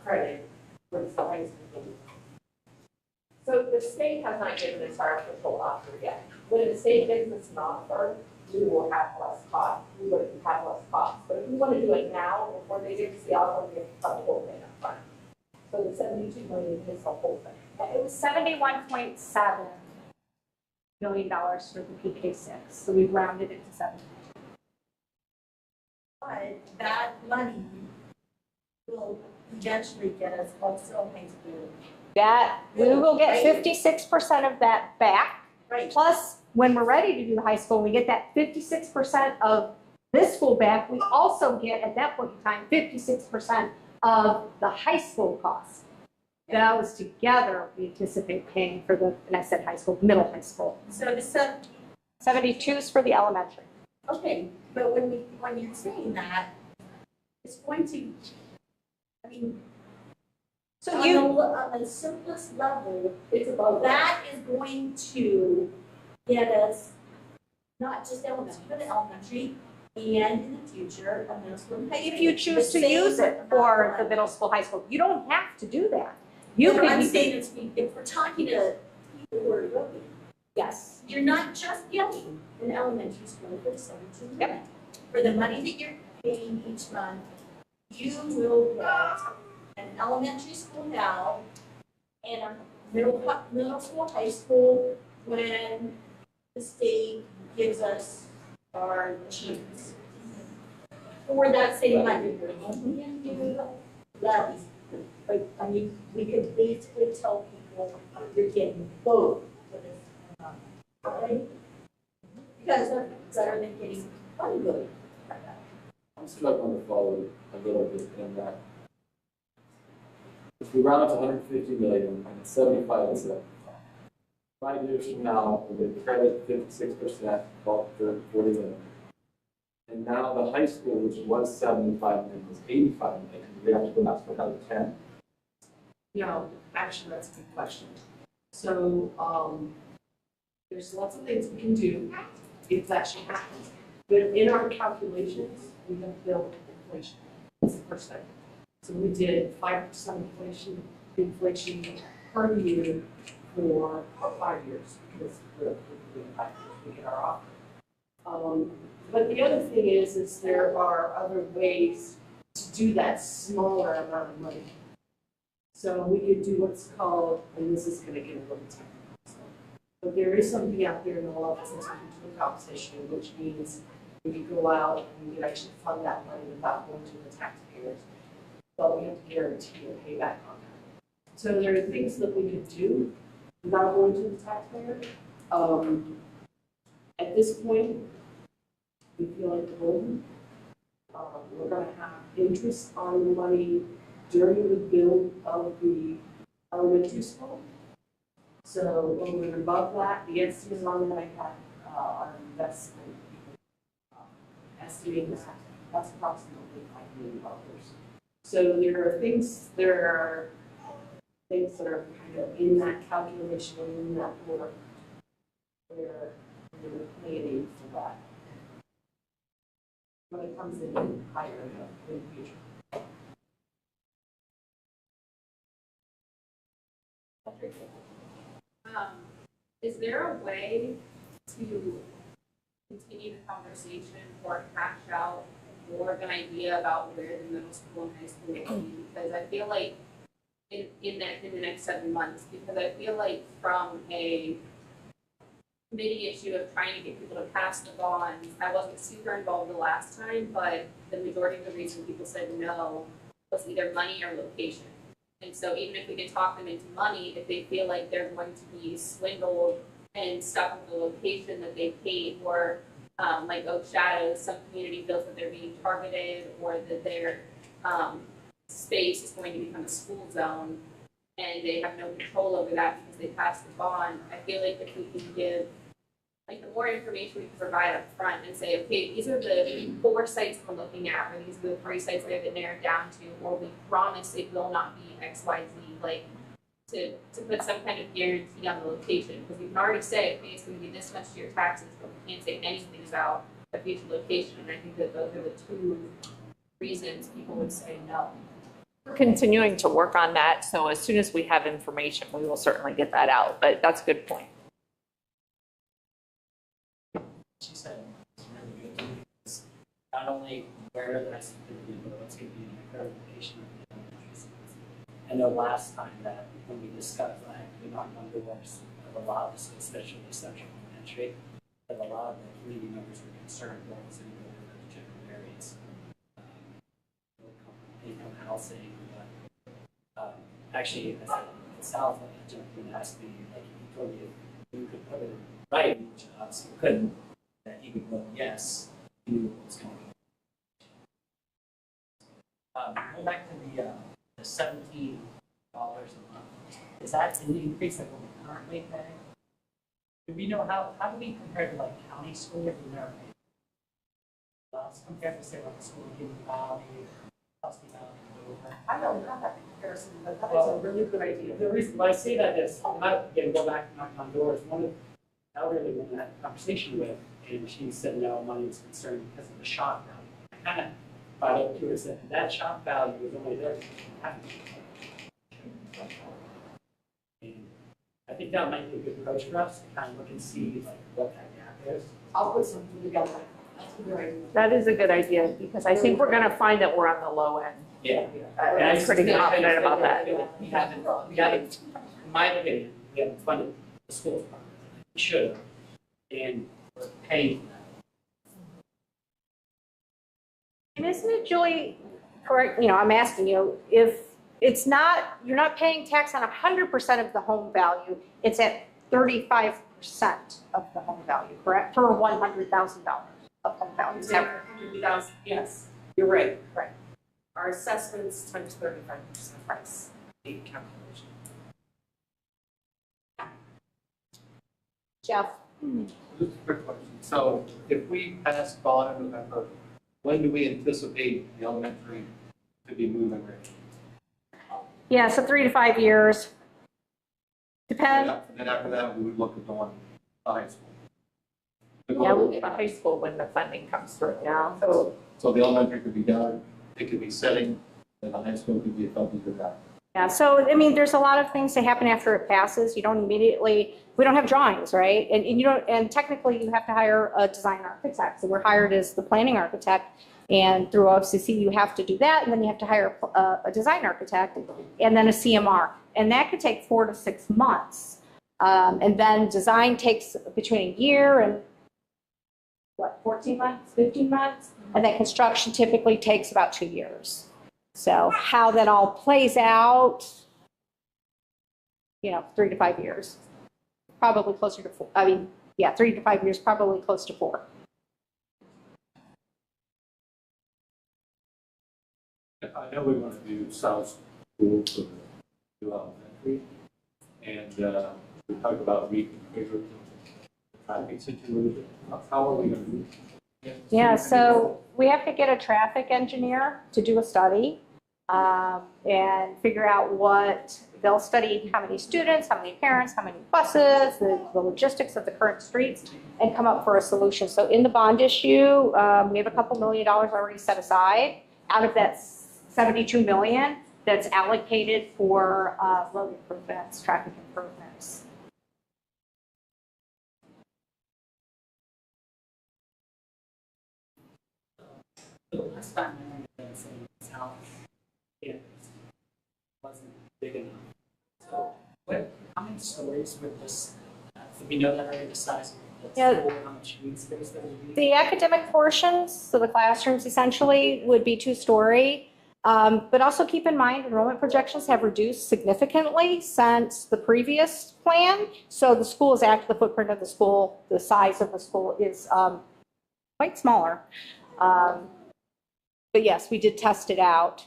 credit for the high school. So the state has not given us our official offer yet. When the state gives us an offer, we will have less cost, we would have less cost. But if we want to do it now, before they give us the offer, we have to fund the whole thing up front. So the 72 million is the whole thing. It was $71.7 million for the PK6, so we've rounded it to 70. But that money will eventually get us also high school. That, we will get 56% of that back. Right. Plus, when we're ready to do the high school, we get that 56% of this school back. We also get, at that point in time, 56% of the high school cost. Those together, we anticipate paying for the, and I said high school, middle high school. So the 72s for the elementary. okay, but when you're saying that, it's going to, I mean, So on the simplest level, It's about that is going to get us not just elementary, but elementary, and in the future, a middle school and high school. if you choose The to same use it amount for of the money. middle school, high school, you don't have to do that. You But I'm can, saying is, if we're talking to people who are looking, yes, you're not just getting an elementary school for the 72 Yep. million. For the money that you're paying each month, you will get an elementary school now and a middle school, high school when the state gives us our achievements. For that same money, levies. But I mean, we could basically tell people you're getting both for this amount, right? Because they're better than getting one good. I'm struggling to follow a little bit in that. If we round up to 150 million and it's 75 and 75, 5 years from now, we're going to credit 56%, about 40 million. And now the high school, which was 75 million, is 85 million. We have to go back to another 10. No, actually, that's a good question. So, there's lots of things we can do if that should happen. But in our calculations, we have built inflation. That's the first thing. So we did 5% inflation per year for 5 years because we're 5 years we get our offer. But the other thing is there are other ways to do that smaller amount of money. So we could do what's called, and this is gonna get a little technical, but there is something out there in the law that says we can do a compensation, which means we could go out and we could actually fund that money without going to the taxpayers. But we have to guarantee a payback on that. So there are things that we could do without going to the taxpayer. At this point, we feel like golden. We're gonna have interest on the money during the build of the elementary school. So over and above that, the estimate on that I have, our investment, estimating that's approximately $5 million. So there are things that are kind of in that calculation, in that work, where we're planning for that. When it comes in higher in the future. Is there a way to continue the conversation or hash out more of an idea about where the middle school and high school will be? Because I feel like in the next 7 months, because I feel like from a committee issue of trying to get people to pass the bonds, I wasn't super involved the last time, but the majority of the reason people said no was either money or location. And so even if we can talk them into money, if they feel like they're going to be swindled and stuck with the location that they paid, or like Oak Shadows, some community feels that they're being targeted, or that their space is going to become a school zone, and they have no control over that because they passed the bond. I feel like if we can give, like, the more information we can provide up front and say, okay, these are the 4 sites we're looking at, or these are the 3 sites we have it narrowed down to, or we promise it will not be X, Y, Z, like, to put some kind of guarantee on the location, because we can already say, okay, it's gonna be this much to your taxes, but we can't say anything about a future location, and I think that those are the 2 reasons people would say no. We're continuing to work on that, so as soon as we have information, we will certainly get that out, but that's a good point. She said it's really good because not only where the rest of the but what's going to be in the current location of the elementary schools. I know last time that when we discussed that, we knocked on doors of a lot of the schools, especially Central Elementary, that a lot of the community members were concerned what was going to go in those general areas. Income housing, but actually, I said, it sounds like a gentleman asked me, like, he told you you could put it in writing, which obviously we couldn't, that he would vote yes, he knew what was going on. Going back to the 17 a month. Is that an increase that we're currently paying? Do we know how do we compare to like county schools? We've never paid. Compared to say like a school in Valley, Husky Valley, Dover. I don't have that comparison, but that is a really good idea. The reason why I say that is, I'm not going to go back and knock on doors. One of the elderly women I had a conversation with, and she said no, money was concerned because of the shock value. I kind of brought up to her and said that shock value was only there because you have to. And I think that might be a good approach for us to kind of look and see like what that gap is. I'll put something together. That's a good idea. That is a good idea, because I think we're gonna find that we're on the low end. Yeah. I'm pretty confident about that. We haven't, in my opinion, we haven't funded the schools properly. We should have. And we're paying for that. And isn't it, Julie, correct, I'm asking you, if it's not, you're not paying tax on 100% of the home value, it's at 35% of the home value, correct? For $100,000 of home value. Is that right? 100,000, yes, you're right. Right. Our assessments times 35% price, the calculation. Jeff? Just a quick question. So if we pass bond in November, when do we anticipate the elementary to be moving rate? Yeah, so 3 to 5 years. Depends. And then after that, we would look at the one high school. Yeah, we'll get a high school when the funding comes through. Yeah. So the elementary could be done, it could be setting, and the high school could be a couple years out. Yeah, so, there's a lot of things that happen after it passes. You don't immediately, we don't have drawings, right? And you don't, and technically you have to hire a design architect. So we're hired as the planning architect, and through OFCC you have to do that, and then you have to hire a design architect and then a CMR. And that could take 4 to 6 months. And then design takes between a year and 14 months, 15 months? And then construction typically takes about 2 years. So how that all plays out, 3 to 5 years. Probably closer to 4. 3 to 5 years, probably close to 4. I know we want to do South School for the new elementary, and we talk about reconfiguring the traffic situation. How are we going to do it? Yeah, so we have to get a traffic engineer to do a study and figure out what they'll study, how many students, how many parents, how many buses, the logistics of the current streets, and come up for a solution. So in the bond issue, we have a couple $1 million already set aside. Out of that 72 million that's allocated for road improvements, traffic improvements. The last time I remember saying this house, it wasn't big enough. So how many stories with this? Do we know that already, the size of the school, how much green space there would be? The academic portions, so the classrooms essentially, would be 2-story. But also keep in mind, enrollment projections have reduced significantly since the previous plan. So the school is actually, the footprint of the school, the size of the school is quite smaller. But yes, we did test it out,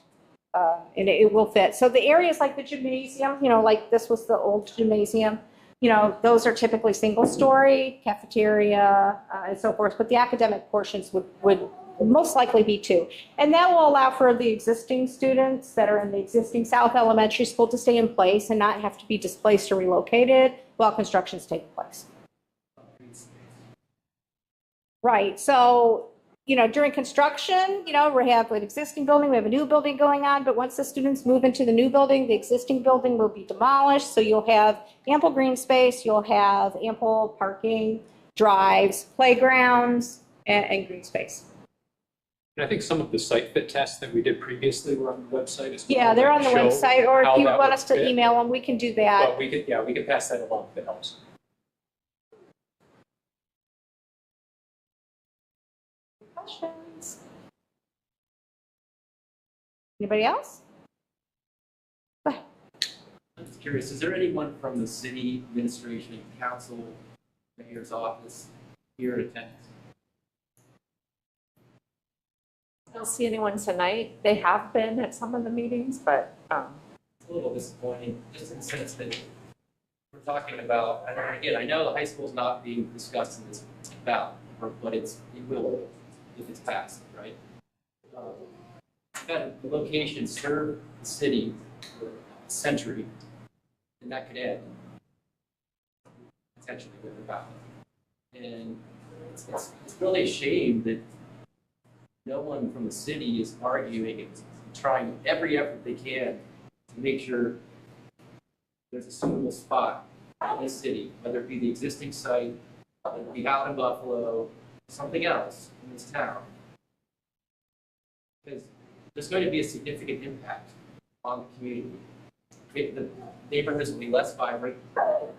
and it will fit. So the areas like the gymnasium, like this was the old gymnasium, those are typically single-story, cafeteria, and so forth. But the academic portions would most likely be 2. And that will allow for the existing students that are in the existing South Elementary School to stay in place and not have to be displaced or relocated while construction's taking place. Right, so, during construction, we have an existing building, we have a new building going on, but once the students move into the new building, the existing building will be demolished, so you'll have ample green space, you'll have ample parking, drives, playgrounds, and green space. And I think some of the site fit tests that we did previously were on the website as well. Yeah, they're on the website, or if you that want would us to fit. email them, we can do that. But we could pass that along if it helps. Questions? Anybody else? Go ahead. I'm just curious, is there anyone from the city administration, council, mayor's office here in attendance? I don't see anyone tonight. They have been at some of the meetings, but a little disappointing, just in the sense that we're talking about, and again, I know the high school's not being discussed in this ballot, but it will if it's passed, right? That the location served the city for a century, and that could end potentially with the ballot. And it's really a shame that no one from the city is arguing and trying every effort they can to make sure there's a suitable spot in this city, whether it be the existing site, whether it be out in Buffalo, something else in this town. Because there's going to be a significant impact on the community. The neighborhoods will be less vibrant,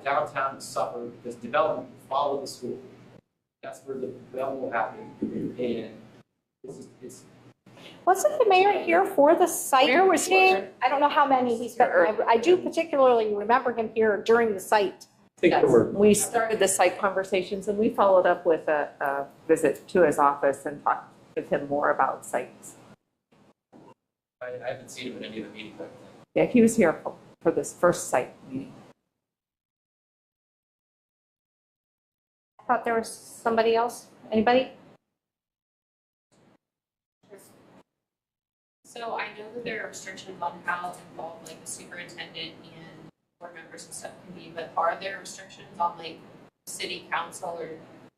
downtown will suffer because development will follow the school. That's where the development will happen. And it's Wasn't the mayor here for the site Mayor was meeting? here. I don't know how many he's been, I do particularly remember him here during the site. Yes, we started the site conversations and we followed up with a visit to his office and talked with him more about sites. I haven't seen him in any of the meetings. Yeah, he was here for this first site meeting. I thought there was somebody else. Anybody? So I know that there are restrictions on how involved like the superintendent and board members and stuff can be, but are there restrictions on like city council or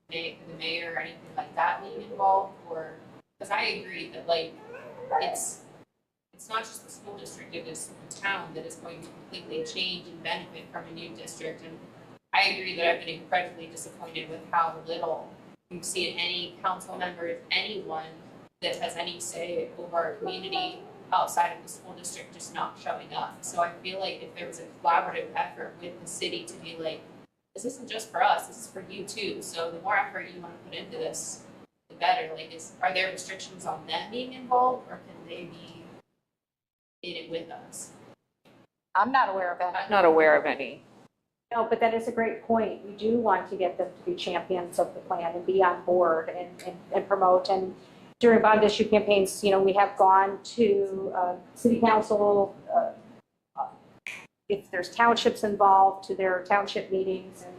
the mayor or anything like that being involved? Or, because I agree that like it's not just the school district, it is the town that is going to completely change and benefit from a new district. And I agree that I've been incredibly disappointed with how little we've seen any council members, anyone that has any say over our community outside of the school district just not showing up. So I feel like if there was a collaborative effort with the city to be like, this isn't just for us, this is for you too. So the more effort you want to put into this, the better. Like, are there restrictions on them being involved, or can they be in it with us? I'm not aware of any. I'm not aware of any. No, but that is a great point. We do want to get them to be champions of the plan and be on board and promote. And during bond issue campaigns, you know, we have gone to city council, if there's townships involved, to their township meetings, and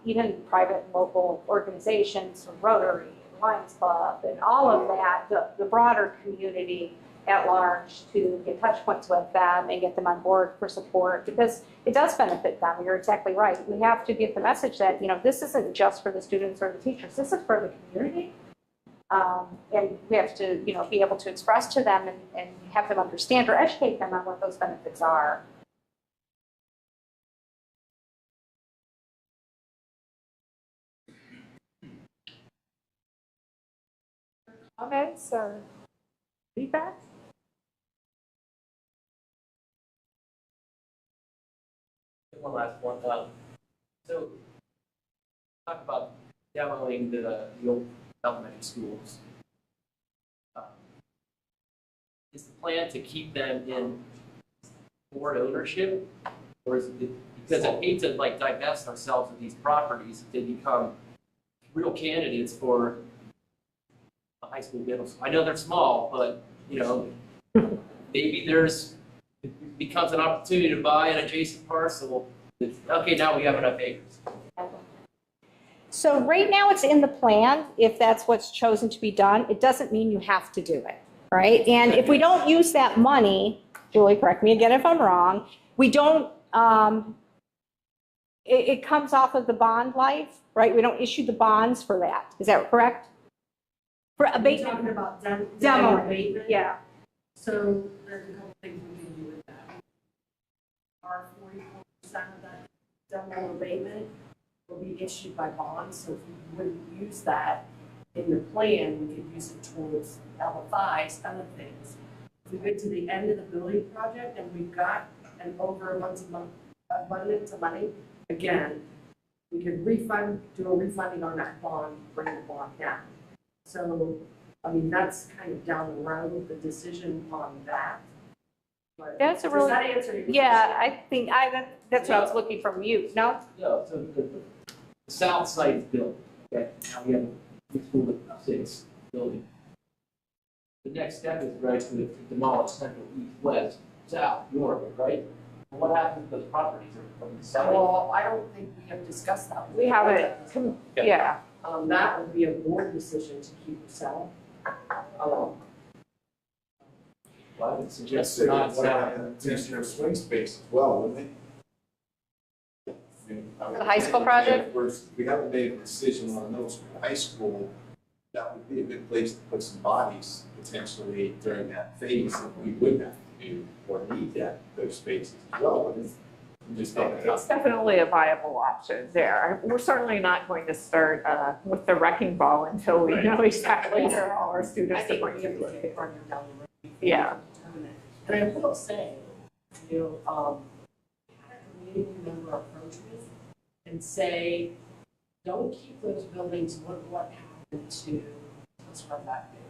even private and local organizations, from Rotary, Lions Club, and all of that, the broader community at large, to get touch points with them and get them on board for support, because it does benefit them. You're exactly right. We have to get the message that, you know, this isn't just for the students or the teachers, this is for the community. And we have to, you know, be able to express to them and have them understand or educate them on what those benefits are. Comments or feedback? One last one. So, talk about demoing the old elementary schools. Is the plan to keep them in board ownership, or is it because I hate to like divest ourselves of these properties if they become real candidates for a high school middle school? I know they're small, but you know, maybe it becomes an opportunity to buy an adjacent parcel. Okay, now we have enough acres. So right now it's in the plan, if that's what's chosen to be done. It doesn't mean you have to do it, right? And if we don't use that money, Julie, correct me again if I'm wrong, we don't, it comes off of the bond life, right? We don't issue the bonds for that. Is that correct? For You're abatement. talking about demo Demo. abatement? Yeah. So there's a couple things we can do with that. Our 44% of that demo abatement will be issued by bonds, so if you wouldn't use that in the plan, we could use it towards LFIs, other things. If we get to the end of the building project and we've got an abundance of money, again, we could do a refunding on that bond, bring the bond down. So, I mean, that's kind of down the road, the decision on that. But That's a really, does that answer your question? yeah, I think that's what I was looking from you. No? No, so the south side is built. Okay, now we have a school with 6 building. The next step is right to demolish central east west. south, north, right? And what happens to the properties from the south? Well, I don't think we have discussed that. We haven't, yeah. That would be a board decision to keep the cell. Well, I would suggest It's that not it's south. their swing space as well, wouldn't it? The high school project? We haven't made a decision on middle school, high school. That would be a good place to put some bodies potentially during that phase if we would have to do or need those spaces as well. But we just don't have. It's definitely a viable option there. We're certainly not going to start with the wrecking ball until we know exactly where all our I students are think going we to have to be. kick on down the road. Yeah. And I will say, you know, had a community member approach me and say, don't keep those buildings, look what happened to what's from that thing.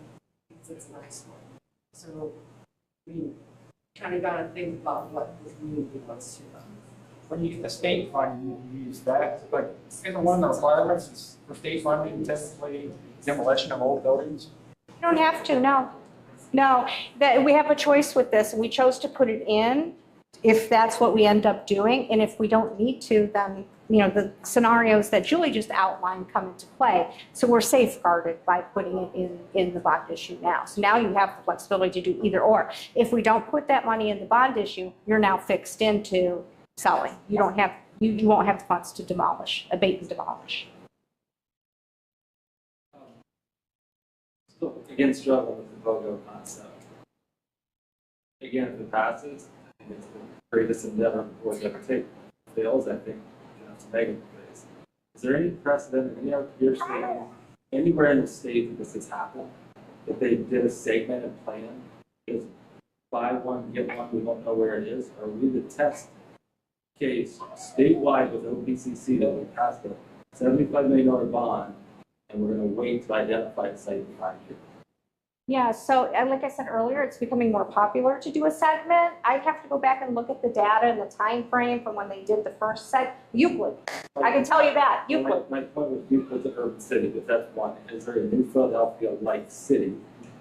Because it's a nice one. So we kind of got to think about what the community wants to. When you get the state funding, you use that, but isn't one of the requirements is for state funding typically demolition of old buildings? You don't have to, no. No, that, we have a choice with this, and we chose to put it in if that's what we end up doing. And if we don't need to, then, you know, the scenarios that Julie just outlined come into play. So we're safeguarded by putting it in the bond issue now. So now you have the flexibility to do either or. If we don't put that money in the bond issue, you're now fixed into selling. You don't have, you won't have the funds to demolish, abate and demolish. Still, again, struggle with the BOGO concept. Again, if it passes, I think it's the greatest endeavor before it ever take. Fails, I think, it's a negative phase. Is there any precedent in any other peer state, anywhere in the state that this has happened, that they did a segmented plan? Is buy one, get one, we don't know where it is? Or are we the test case statewide with OPCC that we passed a $75 million bond, and we're going to wait to identify the site and find it? Yeah, so like I said earlier, it's becoming more popular to do a segment. I'd have to go back and look at the data and the time frame from when they did the first Euclid. I can tell you that, Euclid. My point was Euclid's an urban city, but that's one. Is there a new Philadelphia-like city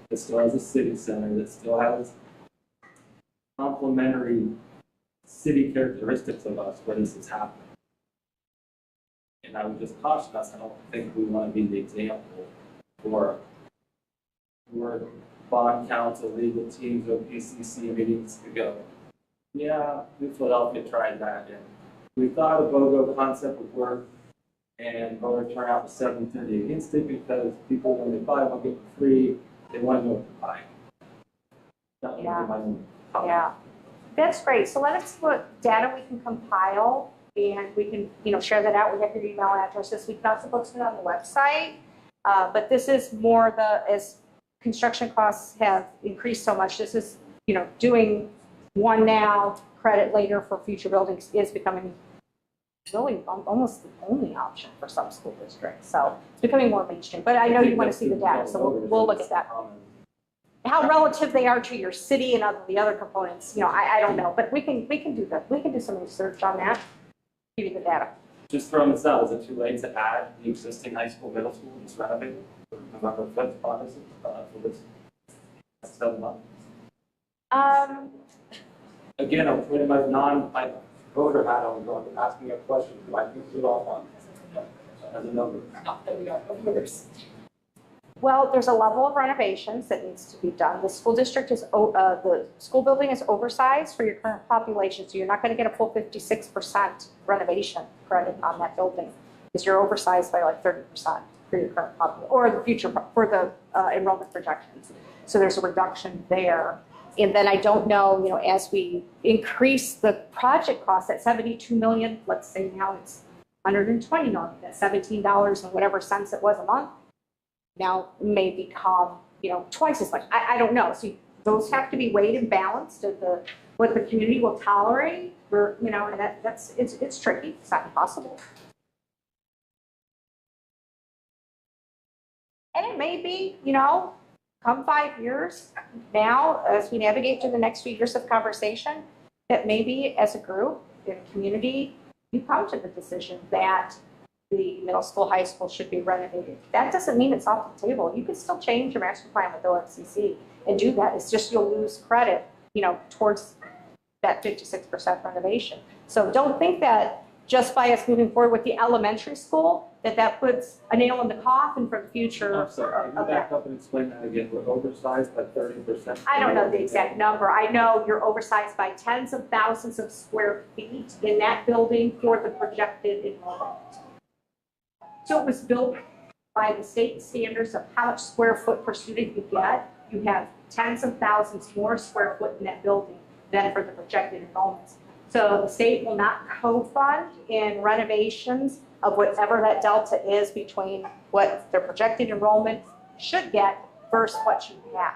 that still has a city center, that still has complementary city characteristics of us where this is happening? And I would just caution us, I don't think we want to be the example for where bond council, legal teams, OPCC meetings to go. Yeah, New Philadelphia tried that, and we thought a BOGO concept would work, and voter turnout was 730 against it because people, when they buy one, get it free, they want to know what to buy. That would be my own comment. Yeah, that's great. So let us see what data we can compile, and we can, you know, share that out. We have your email addresses. We can also post it on the website. But this is more as construction costs have increased so much. This is, you know, doing one now, credit later for future buildings is becoming really almost the only option for some school districts. So it's becoming more mainstream. But I know you want to see the data, so we'll look at that. How relative they are to your city and the other components, you know, I don't know, but we can do that. We can do some research on that. Give you the data. Just throwing this out, is it too late to add the existing high school, middle school, just renovate November 5th, honestly, for this 7 months? Again, I'm putting my voter hat on, going, asking a question, do I think it off on as a number? Not that we are voters. Well, there's a level of renovations that needs to be done. The school district is, the school building is oversized for your current population, so you're not going to get a full 56% renovation credit on that building because you're oversized by like 30% for your current population, or the future, for the enrollment projections. So there's a reduction there. And then I don't know, you know, as we increase the project cost at 72 million, let's say now it's 120 million, that's $17 and whatever cents it was a month, now may become, you know, twice as much. I don't know. So those have to be weighed and balanced at what the community will tolerate, for, you know, and it's tricky. It's not impossible. And it may be, you know, come 5 years now, as we navigate through the next few years of conversation, that maybe as a group, in a community, you come to the decision that the middle school, high school should be renovated. That doesn't mean it's off the table. You can still change your master plan with OFCC and do that. It's just you'll lose credit, you know, towards that 56% renovation. So don't think that just by us moving forward with the elementary school, that puts a nail in the coffin for the future. I'm sorry, can you back up and explain that again? We're oversized by 30%? I don't know the exact number. I know you're oversized by tens of thousands of square feet in that building for the projected enrollment. So it was built by the state standards of how much square foot per student you get. You have tens of thousands more square foot in that building than for the projected enrollments. So the state will not co-fund in renovations of whatever that delta is between what the projected enrollment should get versus what you have.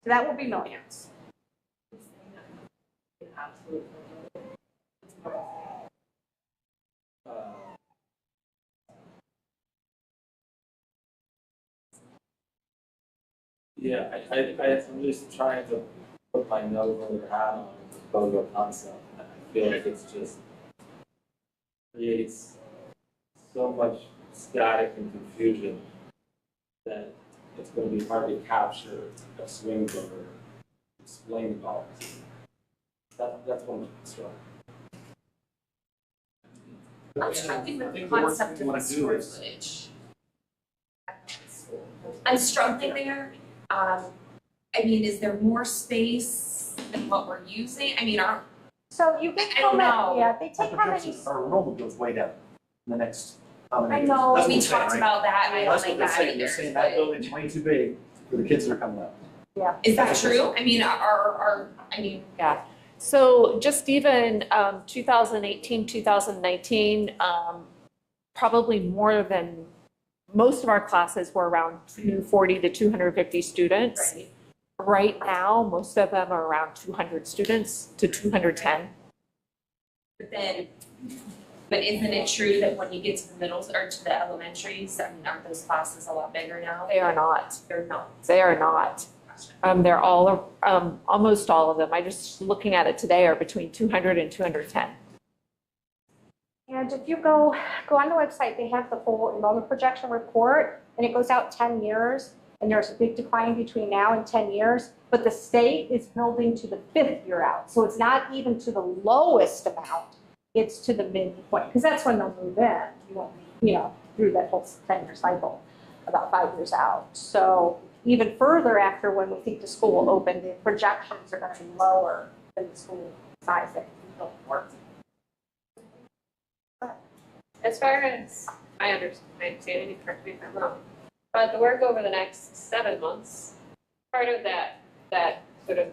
So that will be millions. Yeah, I'm just trying to put my nose on your hat on the photo concept. And I feel like it's just creates so much static and confusion that it's going to be hard to capture a swing voter, explain it all. That's one concern. I'm struggling with the the worst concept thing you of wanna do square is- footage. I'm struggling there. I mean, is there more space than what we're using? I mean, So you get I don't know. Yeah, they take how many? Our enrollment goes way down in the next. I know. That's what we I'm saying, talked right? about that, and I don't That's what like they're that saying. They're either. saying that building's way too big for the kids that are coming up. Yeah. Is that true? I mean, I mean, Yeah, so just even 2018, 2019, probably more than, most of our classes were around 240 to 250 students. right. Right now, most of them are around 200 students to 210. But isn't it true that when you get to the middles or to the elementaries, I mean, aren't those classes a lot bigger now? They are not. They're not. They are not. They're all, almost all of them, I just looking at it today, are between 200 and 210. And if you go on the website, they have the full enrollment projection report, and it goes out 10 years, and there's a big decline between now and 10 years, but the state is building to the 5th year out, so it's not even to the lowest amount, it's to the midpoint, because that's when they'll move in. You won't be, through that whole 10-year cycle, about 5 years out. So even further after when we think the school will open, the projections are going to be lower than the school size that we built for. As far as I understand, and correct me if I'm wrong, but the work over the next 7 months, part of that sort of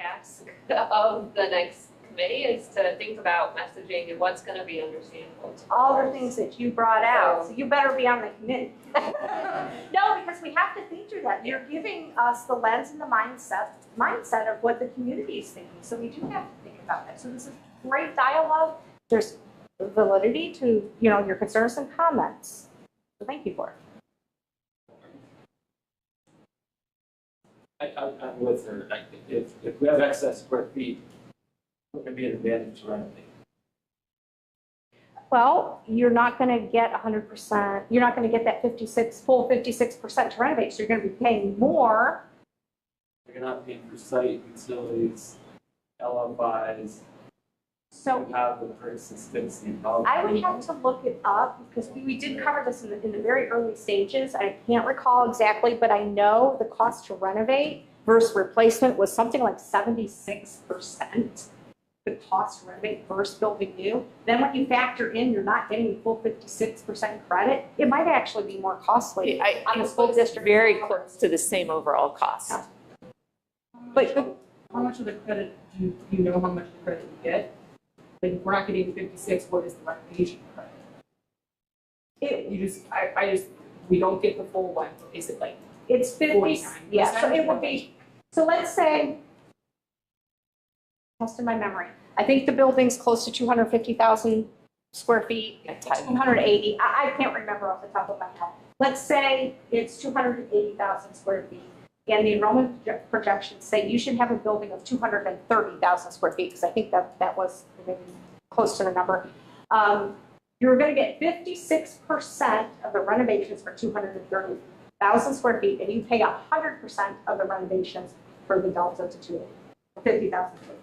task of the next committee is to think about messaging and what's going to be understandable. All the things that you brought out, so you better be on the committee. No, because we have to think through that. You're giving us the lens and the mindset of what the community is thinking, so we do have to think about that. So this is great dialogue. There's validity to, your concerns and comments. So thank you for it. I'm with her. If we have excess square feet, it can be an advantage to renovate. Well, you're not going to get 100%. You're not going to get that full 56% to renovate. So you're going to be paying more. You're not paying for site, utilities, LFIs. So you have the bricks and sticks involved. I would have to look it up because we did cover this in the very early stages. I can't recall exactly, but I know the cost to renovate versus replacement was something like 76%. The cost to renovate versus building new. Then when you factor in, you're not getting the full 56% credit. It might actually be more costly on the school district. Very close to the same overall cost. Yeah. But how much of the credit, do you know how much credit you get? Like, we're not getting 56, what is the renovation credit? We don't get the full one, is it like? It's 50, 49%? yeah, so it would be, so let's say, testing my memory, I think the building's close to 250,000 square feet, 280, I can't remember off the top of my head. Let's say it's 280,000 square feet, and the enrollment projections say you should have a building of 230,000 square feet, because I think that was maybe close to the number. You're going to get 56% of the renovations for 230,000 square feet, and you pay 100% of the renovations for the delta to 250,000 square feet.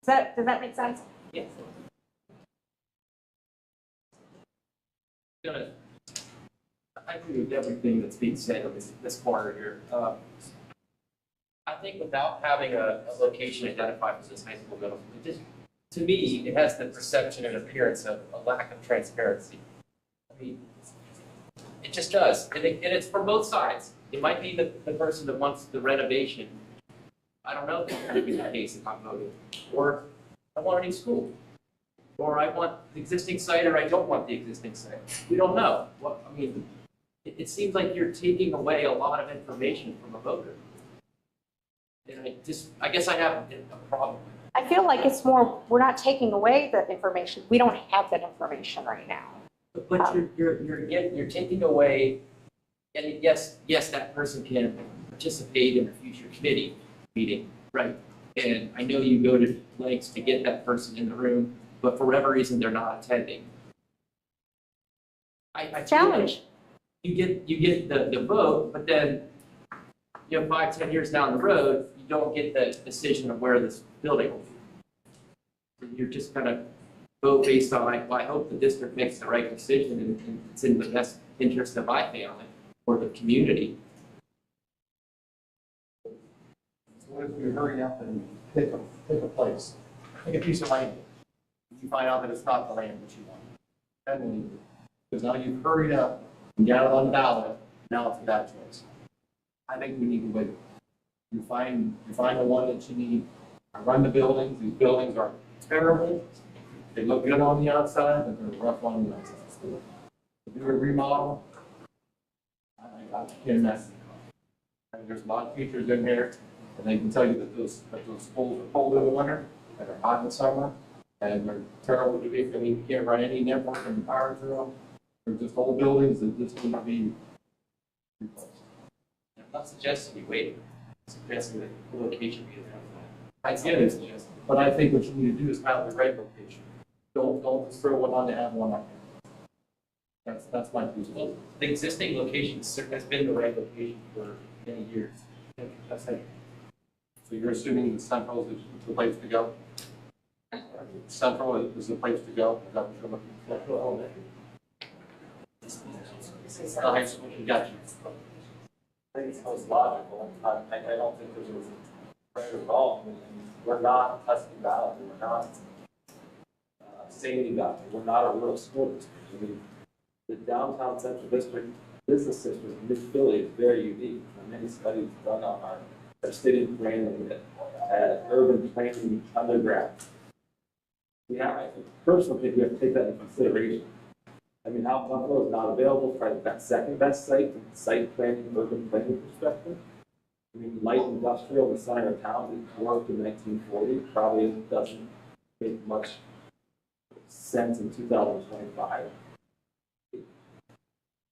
Does that make sense? Yes. Gonna, I agree with everything that's being said in this corner here. I think without having a location identified for this high school middle school, it just, to me, it has the perception and appearance of a lack of transparency. I mean, it just does, and it's for both sides. It might be the person that wants the renovation. I don't know if that's going to be the case if I'm voting. Or I want a new school. Or I want the existing site, or I don't want the existing site. We don't know. I mean, it seems like you're taking away a lot of information from a voter. And I guess I have a problem. I feel like it's more, we're not taking away the information. We don't have that information right now. But you're taking away, and yes, that person can participate in a future committee meeting, right? And I know you go to lengths to get that person in the room, but for whatever reason, they're not attending. I Challenge. You get the vote, but then 5-10 years down the road, you don't get the decision of where this building will be. You're just gonna vote based on, I hope the district makes the right decision and it's in the best interest of my family or the community. So what if we hurry up and pick a place, pick a piece of land? You find out that it's not the land that you want. Then what do you do? Because now you've hurried up and got it on the ballot, now it's a bad choice. I think we need to wait. You find the one that you need, run the buildings. These buildings are terrible. They look good on the outside, but they're rough on the outside. To do a remodel, I can't imagine. I mean, there's a lot of features in here, and they can tell you that those schools are cold in the winter, and they're hot in the summer, and they're terrible to be. I mean, you can't run any network and power through them. They're just old buildings that just need to be replaced. I'm not suggesting you wait. I'm suggesting that the location be identified. I get it, but I think what you need to do is have the right location. Don't just throw one on to have one up here. That's my view. The existing location has been the right location for many years. That's it. So you're assuming that Central is the place to go? Central is the place to go? Is that what you're looking for? Central Elementary? The high school, you got you. I think it's most logical. I don't think there's a right or wrong. I mean, we're not Husky Valley. We're not Sandy Valley. We're not a rural school district. I mean, the downtown central district business district in Mid-Philly is very unique. Many studies done on our city branding at urban planning undergrad. I personally think we have to take that into consideration. I mean, how Buffalo is not available is probably the second best site from a site planning, urban planning perspective. I mean, light industrial in the center of town that worked in 1940 probably doesn't make much sense in 2025.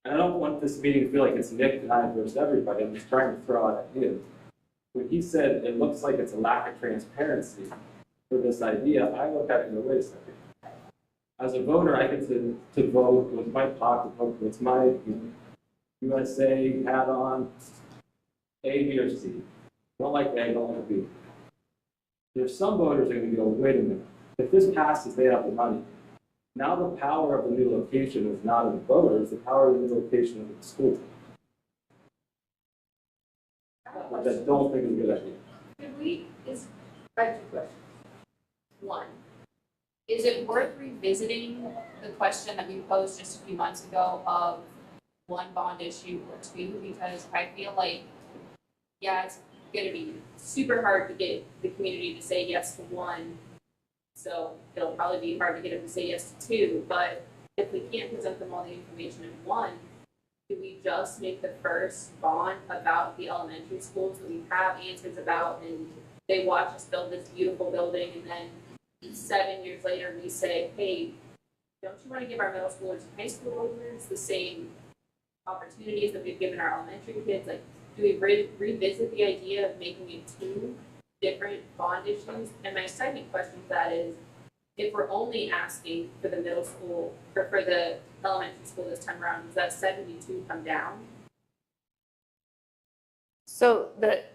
And I don't want this meeting to feel like it's Nick and I versus everybody. I'm just trying to throw out ideas. When he said it looks like it's a lack of transparency for this idea, I look at it and go, wait a second. As a voter, I get to vote with my pocketbook, with my USA hat on, A, B, or C. Don't like A, don't like B. There's some voters that are going to go, wait a minute. If this passes, they have the money. Now the power of the new location is not in the voters, the power of the new location is in the school. Which I don't think is a good idea. I have two questions. One, is it worth revisiting the question that we posed just a few months ago of one bond issue or two? Because I feel like, yeah, it's gonna be super hard to get the community to say yes to one. So it'll probably be hard to get them to say yes to two, but if we can't present them all the information in one, do we just make the first bond about the elementary schools that we have answers about, and they watch us build this beautiful building, and then 7 years later we say, hey, don't you want to give our middle schoolers and high schoolers the same opportunities that we've given our elementary kids? Like, do we revisit the idea of making it two different bond issues? And my second question to that is, if we're only asking for the middle school or for the elementary school this time around, does that 72 come down? So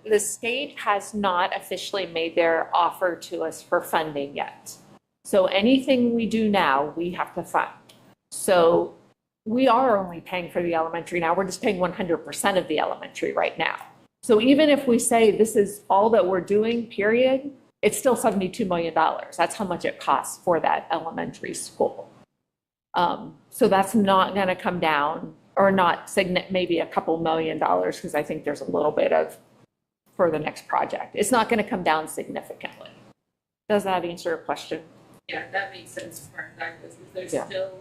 the state has not officially made their offer to us for funding yet. So anything we do now, we have to fund. So we are only paying for the elementary now. We're just paying 100% of the elementary right now. So even if we say this is all that we're doing, period, it's still $72 million. That's how much it costs for that elementary school. So that's not going to come down, or not maybe a couple $1 million, because I think there's a little bit of for the next project. It's not going to come down significantly. Does that answer your question? Yeah, that makes sense as far as that goes. There's still,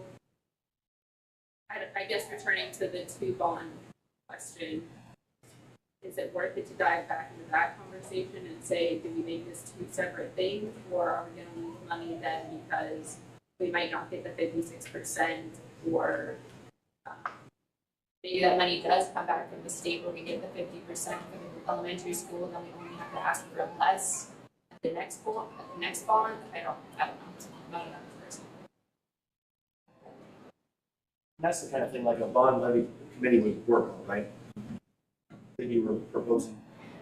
I guess returning to the two bond question, is it worth it to dive back into that conversation and say, do we make this two separate things, or are we going to lose money then because we might not get the 56%, or maybe that money does come back from the state where we get the 50% for the elementary school, and then we only have to ask for less at the next bond. I don't know. I'm not enough person. That's the kind of thing like a bond levy committee would work on, right? That you were proposing.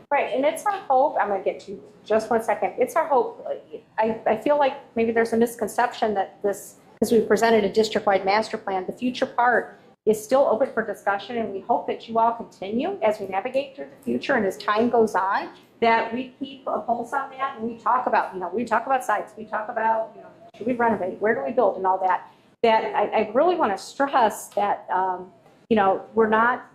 Right, and it's our hope, I'm gonna get to you just one second. It's our hope, I feel like maybe there's a misconception that this, because we presented a district-wide master plan, the future part is still open for discussion, and we hope that you all continue as we navigate through the future and as time goes on, that we keep a pulse on that, and we talk about, we talk about sites, we talk about, should we renovate, where do we build, and all that. That I really want to stress that, we're not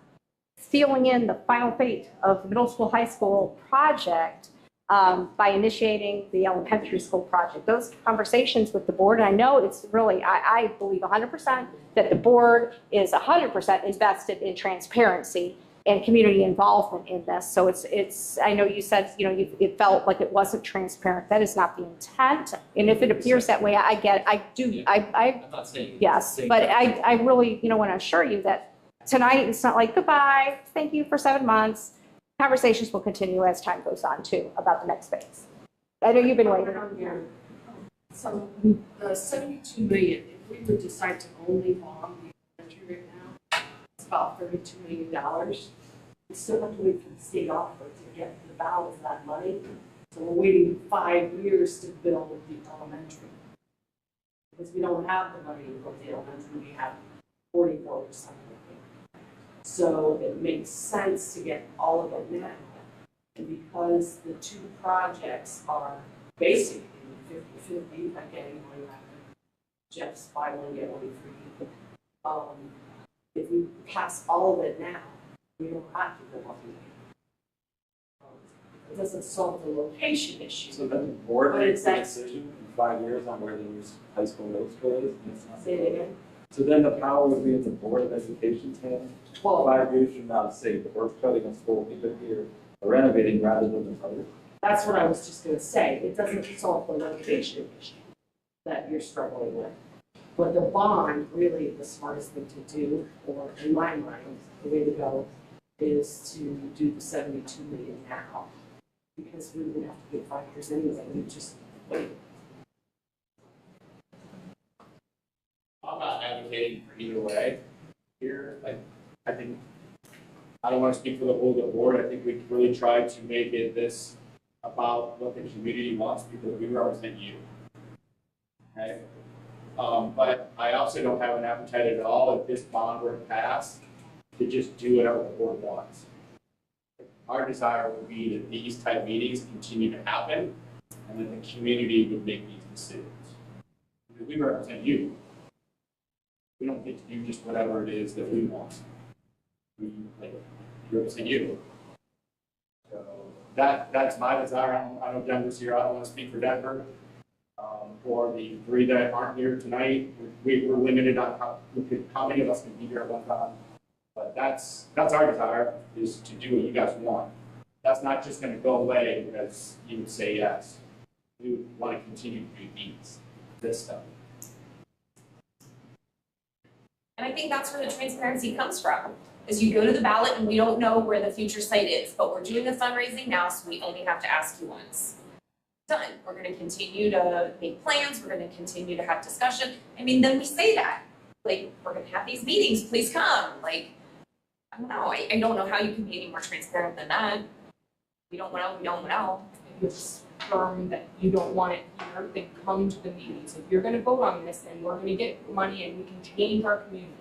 sealing in the final fate of the middle school, high school project by initiating the elementary school project. Those conversations with the board, and I know it's really, I believe 100% that the board is 100% invested in transparency and community involvement in this. So it's. I know you said, it felt like it wasn't transparent. That is not the intent. And if it appears that way, I get it. I do. Yeah. I'm not saying. yes, but I really, want to assure you that tonight it's not like goodbye, thank you for 7 months. Conversations will continue as time goes on too about the next phase. I know you've been waiting. So the 72 million, if we would decide to only bond the elementary right now, it's about $32 million. We still have to wait for the state offer to get the balance of that money. So we're waiting 5 years to build the elementary. Because we don't have the money to build the elementary, we have 44 or something. So it makes sense to get all of it now. And because the two projects are basically 50-50, like getting one after Jeff's buy one, get one free. If we pass all of it now, we don't have to go up again. It doesn't solve the location issue. So then the board But makes it's a that- decision in 5 years on where the new high school, middle school is? And it's not- Say it again. So then the power would be in the Board of Education's hands? Well, 5 years from now to say, that we're cutting a school either here or renovating rather than the other? that's what I was just gonna say. It doesn't solve the location issue that you're struggling with. But the bond, really the smartest thing to do, or in my mind, the way to go, is to do the 72 million now. Because we would have to wait 5 years anyway, we just wait. I'm not advocating for either way here. I think, I don't want to speak for the whole board. I think we really tried to make it this about what the community wants because we represent you. Okay? But I also don't have an appetite at all if this bond were to pass to just do whatever the board wants. Our desire would be that these type meetings continue to happen and that the community would make these decisions. Because we represent you. We don't get to do just whatever it is that we want. We represent you. So that's my desire. I know Denver's here. I don't want to speak for Denver. For the three that aren't here tonight, we're limited on how many of us can be here at one time. But that's our desire, is to do what you guys want. That's not just going to go away because you would say yes. We would want to continue to do this stuff. And I think that's where the transparency comes from, is you go to the ballot and we don't know where the future site is, but we're doing the fundraising now, so we only have to ask you once. Done. We're going to continue to make plans, we're going to continue to have discussion. I mean, then we say that, we're going to have these meetings, please come. don't know, I don't know how you can be any more transparent than that. We don't know, we don't know. If it's firm that you don't want it here, then come to the meetings. If you're gonna vote on this, and we're gonna get money and we can change our community.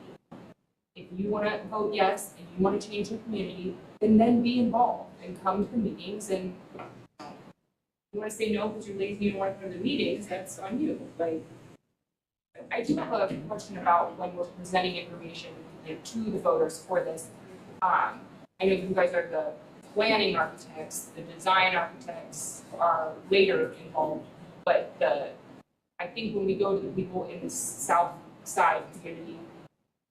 If you wanna vote yes, and you wanna change the community, then be involved and come to the meetings. And if you wanna say no because you're lazy, you don't wanna come to the meetings, that's on you. Like, I do have a question about when we're presenting information to the voters for this. I know you guys are the planning architects, the design architects are later involved, but I think when we go to the people in the south side community,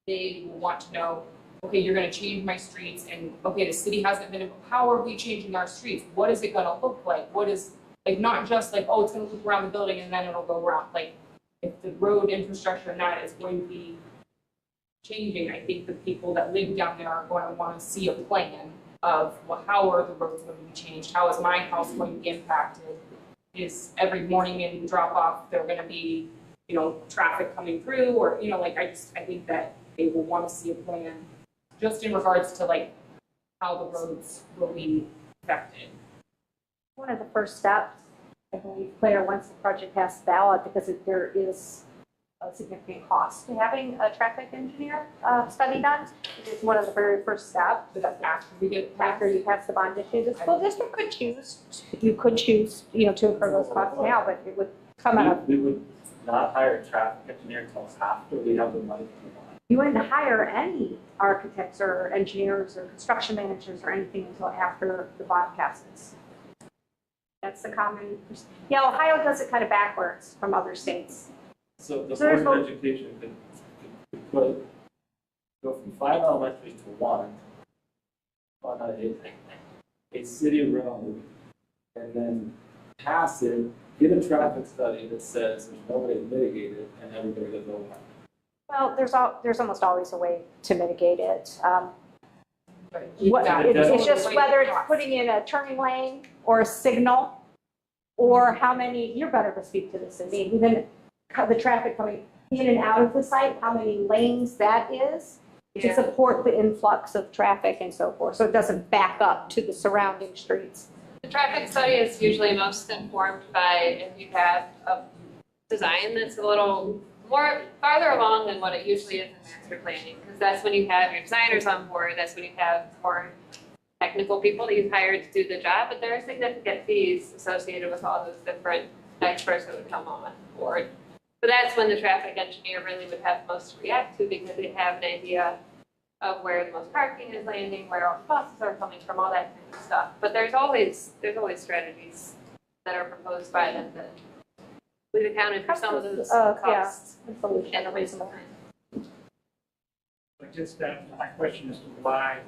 they will want to know, okay, you're gonna change my streets, and okay, the city hasn't been, how are we changing our streets? What is it gonna look like? What is, like, not just like, oh, it's gonna loop around the building and then it'll go around. Like, if the road infrastructure and that is going to be changing, I think the people that live down there are going to want to see a plan of, well, how are the roads going to be changed? How is my house going to be impacted? Is every morning in drop off there going to be, you know, traffic coming through, or, you know, like, I think that they will want to see a plan just in regards to like how the roads will be affected. One of the first steps, I believe, Claire, once the project has ballot, because there is a significant cost to having a traffic engineer study done. It's one of the very first steps. So that's after we get After you pass the bond issue, the school district could choose, you could choose, you know, to incur those costs now, but it would come out of. We would not hire a traffic engineer until after we have the money from the bond. You wouldn't hire any architects or engineers or construction managers or anything until after the bond passes. That's the common, yeah, Ohio does it kind of backwards from other states. So the So there's Board of Education could go from 5 elementaries to 1 on a city road, and then pass it, get a traffic study that says there's no way to mitigate it, and everybody goes over. Well, there's almost always a way to mitigate it. Exactly. It's just whether it's putting in a turning lane or a signal, or how many, you're better to speak to this than me, even the traffic coming in and out of the site, how many lanes that is to support the influx of traffic and so forth, so it doesn't back up to the surrounding streets. The traffic study is usually most informed by if you have a design that's a little more farther along than what it usually is in master planning, because that's when you have your designers on board, that's when you have more technical people that you've hired to do the job, but there are significant fees associated with all those different experts that would come on board. So that's when the traffic engineer really would have most to react to, because they have an idea of where the most parking is landing, where all the costs are coming from, all that kind of stuff. But there's always strategies that are proposed by them that we've accounted for some of those costs. And a reasonable. But just that, my question is to why,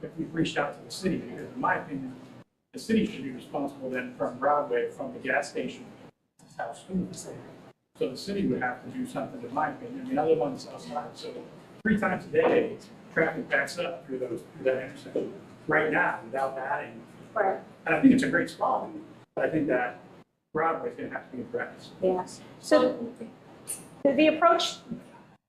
if we've reached out to the city, because in my opinion, the city should be responsible then from Broadway, from the gas station, to how students. So the city would have to do something, in my opinion. I mean, other ones outside. So 3 times a day, traffic backs up through that intersection right now without adding. Right. And I think it's a great spot, but I think that Broadway is going to have to be addressed. Yes. So the approach,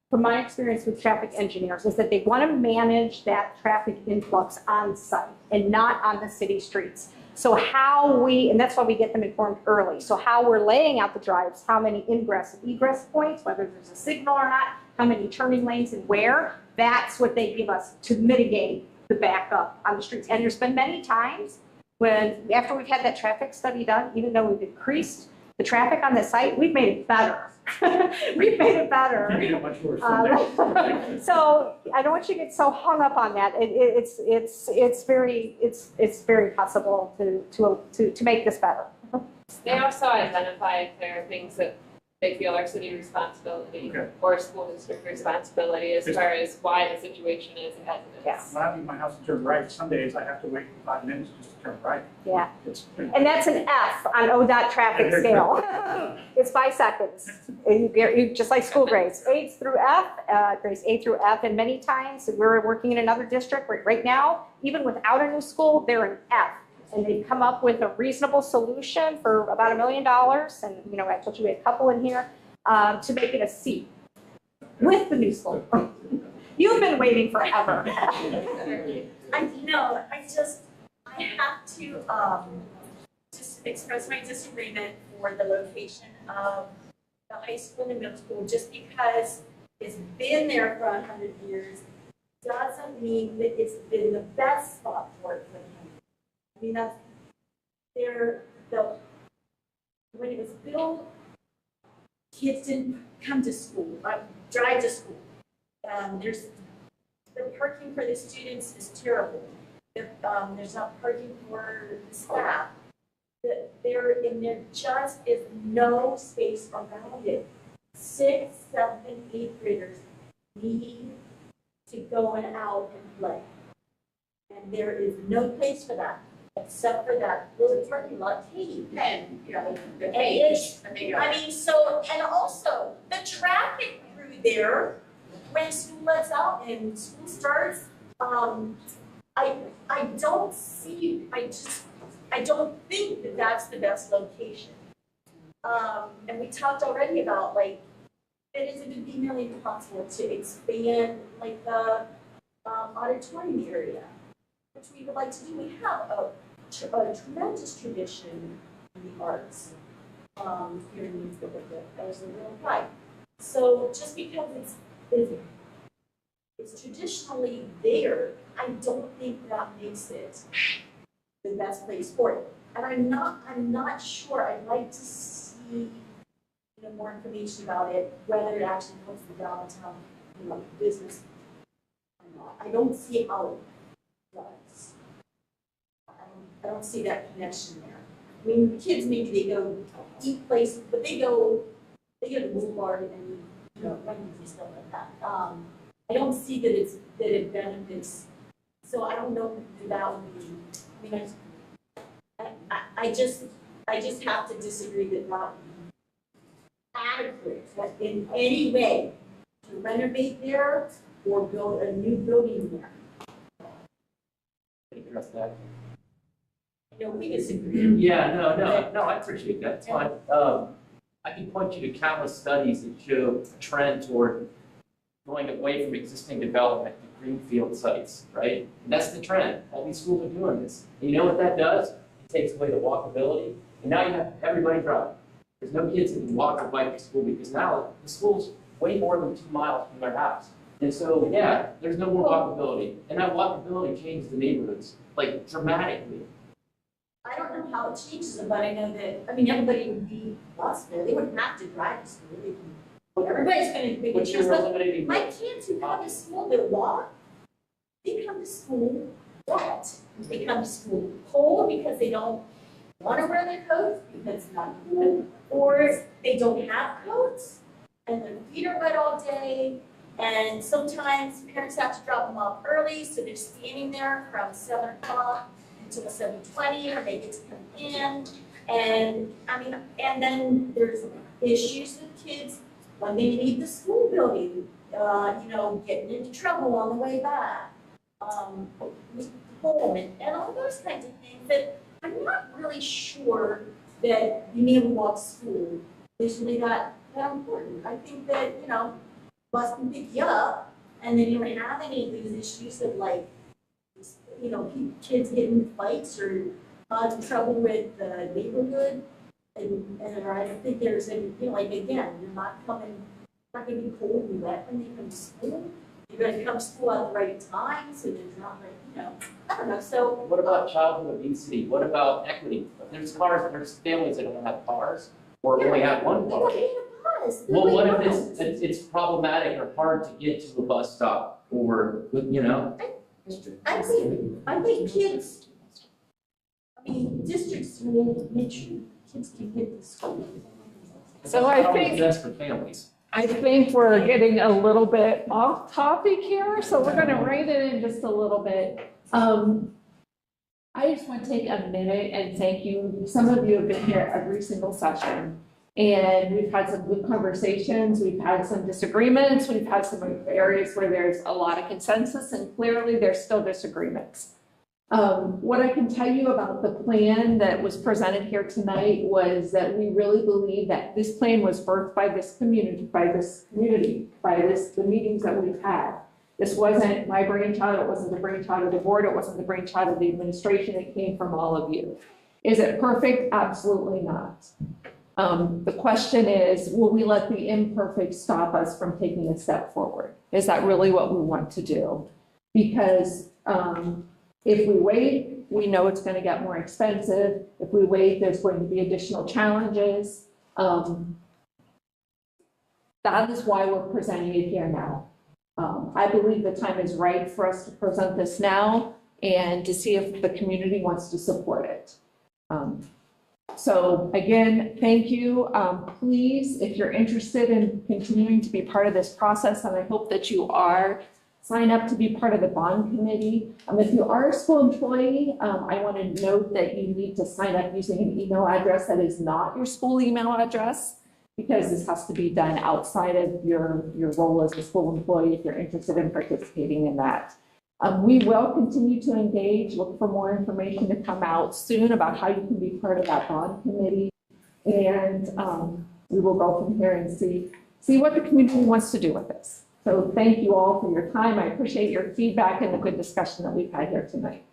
from my experience with traffic engineers, is that they want to manage that traffic influx on site and not on the city streets. So and that's why we get them informed early. So how we're laying out the drives, how many ingress and egress points, whether there's a signal or not, how many turning lanes and where, that's what they give us to mitigate the backup on the streets. And there's been many times when, after we've had that traffic study done, even though we've increased the traffic on the site, we've made it better. We've made it better. You made it much worse. So I don't want you to get so hung up on that. It's very possible to make this better. They also identify if there are things that they feel are city responsibility or school district responsibility as far as why the situation is as it is. Yes. When I leave my house and turn right, some days I have to wait 5 minutes just to turn right. Yeah. And that's an F on ODOT traffic scale. It's 5 seconds. You just like school grades, grades A through F, and many times we're working in another district right now, even without a new school, they're an F. And they've come up with a reasonable solution for about $1 million. And, you know, I told you we had a couple in here to make it a C with the new school. You've been waiting forever. I have to, just express my disagreement for the location of the high school and the middle school, just because it's been there for 100 years, doesn't mean that it's been the best spot for it for the 100 years. I mean, that's, when it was built, kids didn't come to school, drive to school. The parking for the students is terrible. There's not parking for the staff. There just is no space around it. 6th, 7th, and 8th graders need to go out and play. And there is no place for that, except for that little parking lot T. And, you know, the And age, and they go. I mean, so, and also, the traffic through there, when school lets out and school starts, I don't see, I don't think that that's the best location. And we talked already about, like, it would be nearly impossible to expand, like, the auditorium area, which we would like to do. We have a tremendous tradition in the arts here in Newsville as a real pride. So just because it's traditionally there, I don't think that makes it the best place for it. And I'm not sure. I'd like to see more information about it, whether it actually helps the downtown business or not. I don't see how it does. I don't see that connection there. I mean, the kids, maybe they go eat places, but they go to the boulevard and run and stuff like that. I don't see that it benefits. So I don't know if that would be. I mean, I just have to disagree that that would be adequate in any way to renovate there or build a new building there. Address that. We disagree. Yeah, no, I appreciate that, it's fine. I can point you to countless studies that show a trend toward going away from existing development to greenfield sites, right? And that's the trend. All these schools are doing this. And you know what that does? It takes away the walkability, and now you have everybody driving. There's no kids that can walk or bike to school because now the school's way more than 2 miles from their house. And so, yeah, there's no more walkability. And that walkability changes the neighborhoods, like, dramatically. I don't know how it changes them, but I know that, I mean, everybody would be busted. They wouldn't have to drive to school. They can, everybody's going to make a choice. But my kids who come to school that walk, they come to school wet. They come to school cold because they don't want to wear their coats because it's not good, or they don't have coats and their feet are wet all day. And sometimes parents have to drop them off early, so they're standing there from 7 o'clock until 7:20, or they get to come in. And I mean, and then there's issues with kids when they leave the school building, getting into trouble on the way back, home, and all those kinds of things that I'm not really sure that being able to walk to school is really that important. I think that, bus can pick you up, and then you don't have any of these issues of kids getting in fights or trouble with the neighborhood. And I don't think there's any, again, you're not going to be cold and wet when they come to school. You're going to come to school at the right time, so there's not I don't know. So what about childhood obesity? What about equity? There's families that don't have cars or only have one car. Well, what if it's problematic or hard to get to a bus stop or, I think kids, districts will make sure kids can get to school. So I think that's for families. I think we're getting a little bit off topic here, so we're gonna rein it in just a little bit. I just want to take a minute and thank you. Some of you have been here every single session, and we've had some good conversations. We've had some disagreements. We've had some areas where there's a lot of consensus, and clearly there's still disagreements. What I can tell you about the plan that was presented here tonight was that we really believe that this plan was birthed by the meetings that we've had. This wasn't my brainchild, it wasn't the brainchild of the board, it wasn't the brainchild of the administration, it came from all of you. Is it perfect? Absolutely not. The question is, will we let the imperfect stop us from taking a step forward? Is that really what we want to do? Because if we wait, we know it's going to get more expensive. If we wait, there's going to be additional challenges. That is why we're presenting it here now. I believe the time is right for us to present this now and to see if the community wants to support it. So again, thank you. Please, if you're interested in continuing to be part of this process, and I hope that you are, sign up to be part of the bond committee. If you are a school employee, I want to note that you need to sign up using an email address that is not your school email address, because this has to be done outside of your role as a school employee if you're interested in participating in that. We will continue to engage, look for more information to come out soon about how you can be part of that bond committee. And we will go from here and see what the community wants to do with this. So thank you all for your time. I appreciate your feedback and the good discussion that we've had here tonight.